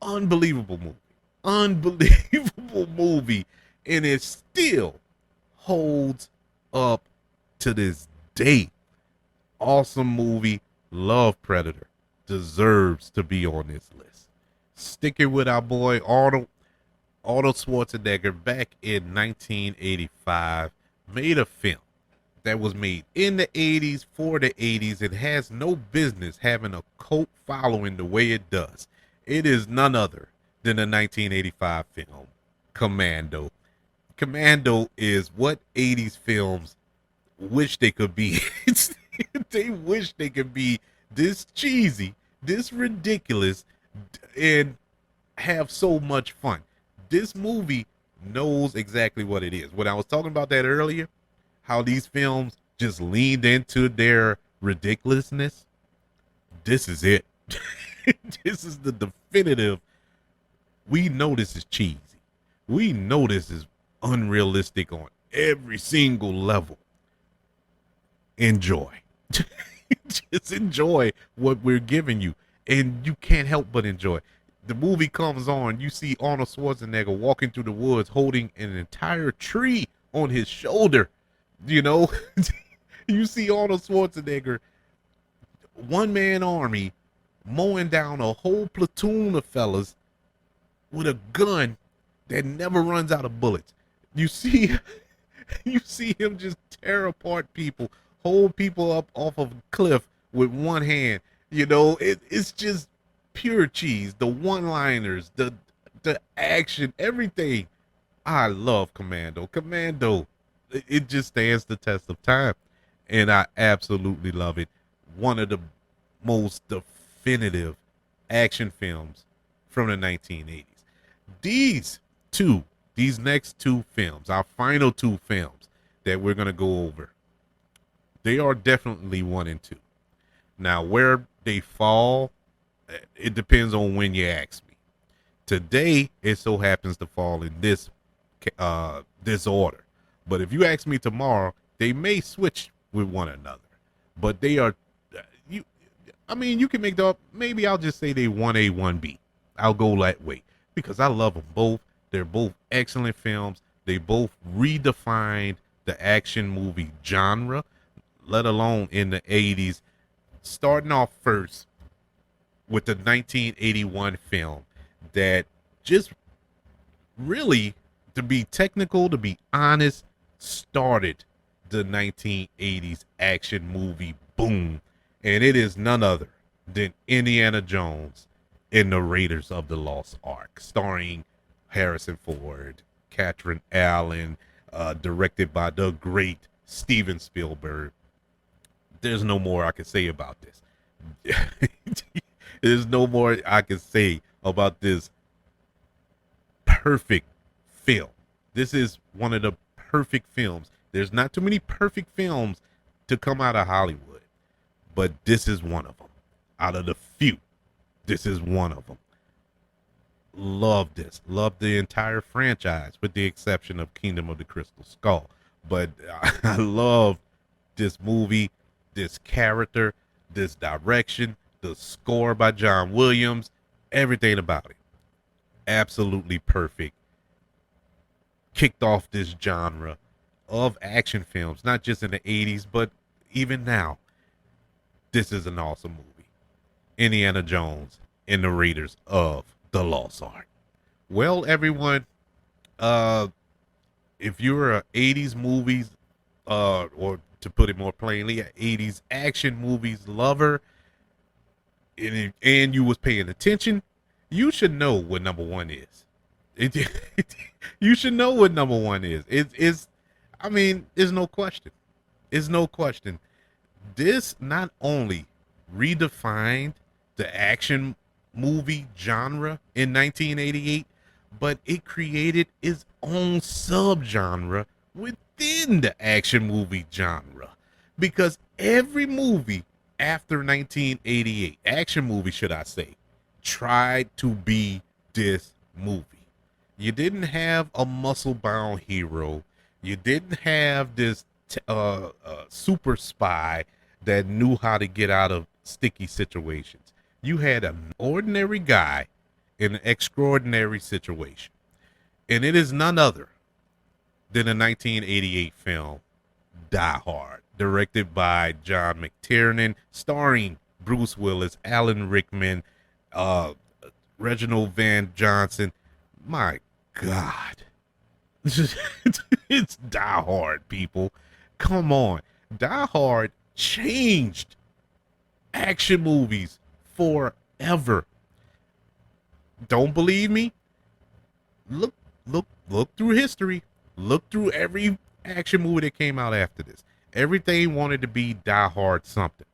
Speaker 1: Unbelievable movie. Unbelievable movie. And it still holds up to this day. Awesome movie. Love Predator. Deserves to be on this list. Sticking with our boy Arnold Schwarzenegger, back in 1985, made a film that was made in the 80s for the 80s. It has no business having a cult following the way it does. It is none other than the 1985 film Commando. Commando is what 80s films wish they could be. They wish they could be this cheesy, this ridiculous, and have so much fun. This movie knows exactly what it is. When I was talking about that earlier, how these films just leaned into their ridiculousness, this is it. This is the definitive. We know this is cheesy. We know this is unrealistic on every single level. Enjoy. Just enjoy what we're giving you. And you can't help but enjoy. The movie comes on, you see Arnold Schwarzenegger walking through the woods holding an entire tree on his shoulder. You know, you see Arnold Schwarzenegger, one man army, mowing down a whole platoon of fellas with a gun that never runs out of bullets. You see, you see him just tear apart people, hold people up off of a cliff with one hand. You know, it's just pure cheese. The one-liners, the action, everything. I love Commando. Commando, it just stands the test of time, and I absolutely love it. One of the most definitive action films from the 1980s. These next two films, our final two films that we're going to go over, they are definitely 1 and 2. Now, where they fall, it depends on when you ask me. Today, it so happens to fall in this order. But if you ask me tomorrow, they may switch with one another. But they are, you can make maybe I'll just say they 1A, 1B. I'll go that way because I love them both. They're both excellent films. They both redefined the action movie genre, let alone in the 80s. Starting off first with the 1981 film that just really, to be technical, to be honest, started the 1980s action movie boom. And it is none other than Indiana Jones and the Raiders of the Lost Ark, starring Harrison Ford, Katherine Allen, directed by the great Steven Spielberg. There's no more I can say about this. There's no more I can say about this perfect film. This is one of the perfect films. There's not too many perfect films to come out of Hollywood, but this is one of them. Out of the few, this is one of them. Love this. Love the entire franchise, with the exception of Kingdom of the Crystal Skull. But I love this movie, this character, this direction, the score by John Williams, everything about it. Absolutely perfect. Kicked off this genre of action films, not just in the 80s, but even now. This is an awesome movie. Indiana Jones and the Raiders of the Lost Ark. Well, everyone, if you're a 80s movies, or to put it more plainly, an 80s action movies lover, and you was paying attention, you should know what number one is. You should know what number one is. There's no question. There's no question. This not only redefined the action movie genre in 1988, but it created its own subgenre within the action movie genre. Because every movie after 1988, action movie, should I say, tried to be this movie. You didn't have a muscle-bound hero. You didn't have this super spy that knew how to get out of sticky situations. You had an ordinary guy in an extraordinary situation. And it is none other than the 1988 film Die Hard, directed by John McTiernan, starring Bruce Willis, Alan Rickman, Reginald Van Johnson. My God. It's Die Hard, people. Come on. Die Hard changed action movies forever. Don't believe me? Look, look through history. Look through every action movie that came out after this. Everything wanted to be Die Hard something.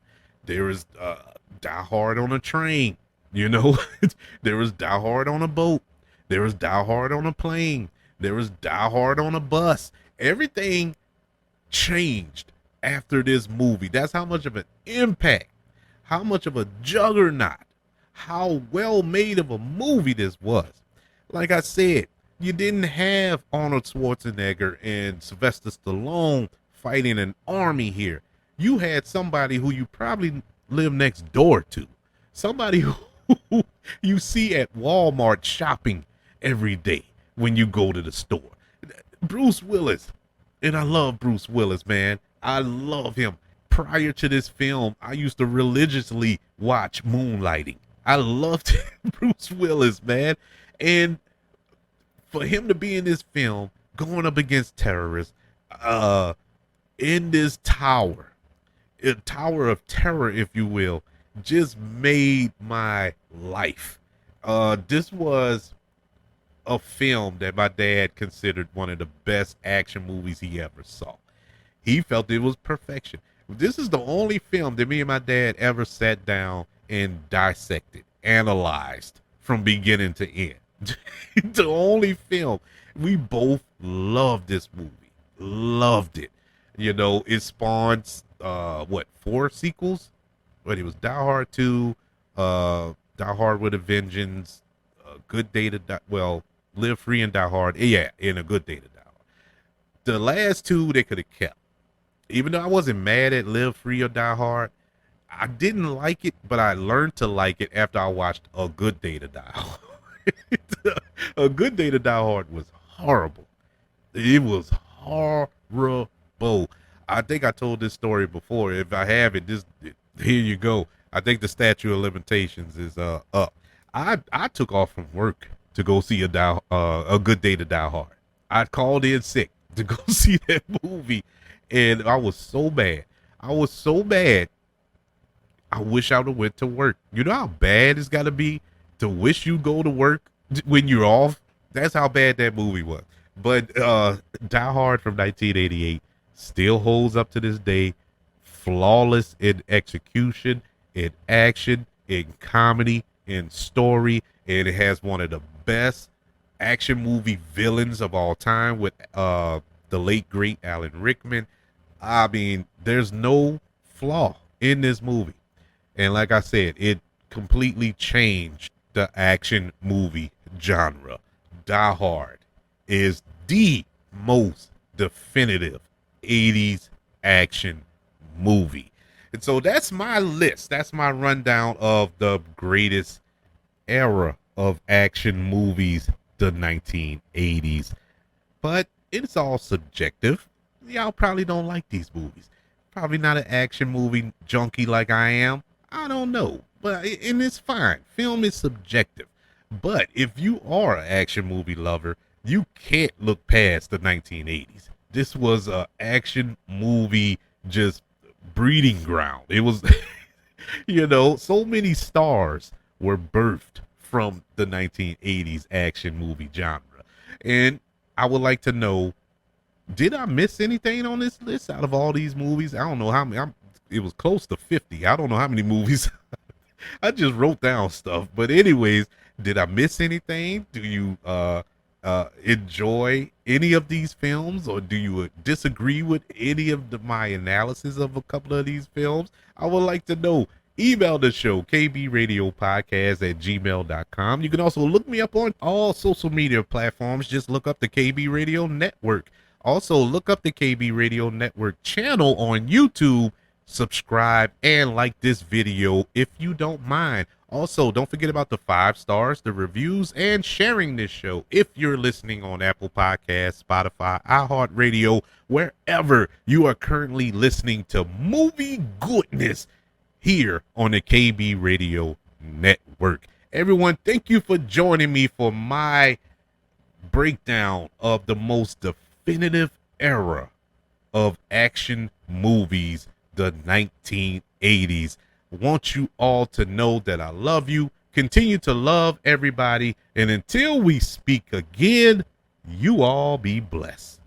Speaker 1: There was Die Hard on a train, you know. There was Die Hard on a boat. There was Die Hard on a plane. There was Die Hard on a bus. Everything changed after this movie. That's how much of an impact, how much of a juggernaut, how well made of a movie this was. Like I said, you didn't have Arnold Schwarzenegger and Sylvester Stallone fighting an army here. You had somebody who you probably live next door to, somebody who you see at Walmart shopping every day when you go to the store. Bruce Willis. And I love Bruce Willis, man. I love him. Prior to this film, I used to religiously watch Moonlighting. I loved Bruce Willis, man. And for him to be in this film, going up against terrorists, in this tower, a tower of terror, if you will, just made my life. This was a film that my dad considered one of the best action movies he ever saw. He felt it was perfection. This is the only film that me and my dad ever sat down and dissected, analyzed from beginning to end. The only film. We both loved this movie. Loved it. You know, it spawns what, 4 sequels? But it was Die Hard 2, Die Hard with a Vengeance, Good Day to Die, well, Live Free and Die Hard. Yeah, and A Good Day to Die Hard. The last 2 they could have kept. Even though I wasn't mad at Live Free or Die Hard, I didn't like it, but I learned to like it after I watched A Good Day to Die Hard. A Good Day to Die Hard was horrible. It was horrible. I think I told this story before. If I haven't, here you go. I think the statute of limitations is up. I took off from work to go see A Good Day to Die Hard. I called in sick to go see that movie, and I was so bad. I was so bad. I wish I would have went to work. You know how bad it's got to be to wish you go to work when you're off? That's how bad that movie was. But Die Hard from 1988 still holds up to this day. Flawless in execution, in action, in comedy, in story. And it has one of the best action movie villains of all time with the late, great Alan Rickman. I mean, there's no flaw in this movie. And like I said, it completely changed the action movie genre. Die Hard is the most definitive 80s action movie. And so that's my list. That's my rundown of the greatest era of action movies, the 1980s. But it's all subjective. Y'all probably don't like these movies. Probably not an action movie junkie like I am. I don't know. And it's fine. Film is subjective. But if you are an action movie lover, you can't look past the 1980s. This was an action movie just breeding ground. It was, so many stars were birthed from the 1980s action movie genre. And I would like to know, did I miss anything on this list out of all these movies? I don't know how many. It was close to 50. I don't know how many movies. I just wrote down stuff. But anyways, did I miss anything? Do you enjoy any of these films, or do you disagree with any of my analysis of a couple of these films? I would like to know. Email the show, kbradiopodcast@gmail.com. You can also look me up on all social media platforms. Just look up the KB Radio Network. Also, look up the KB Radio Network channel on YouTube. Subscribe and like this video if you don't mind. Also, don't forget about the 5 stars, the reviews, and sharing this show if you're listening on Apple Podcasts, Spotify, iHeartRadio, wherever you are currently listening to movie goodness here on the KB Radio Network. Everyone, thank you for joining me for my breakdown of the most definitive era of action movies, the 1980s. I want you all to know that I love you. Continue to love everybody. And until we speak again, you all be blessed.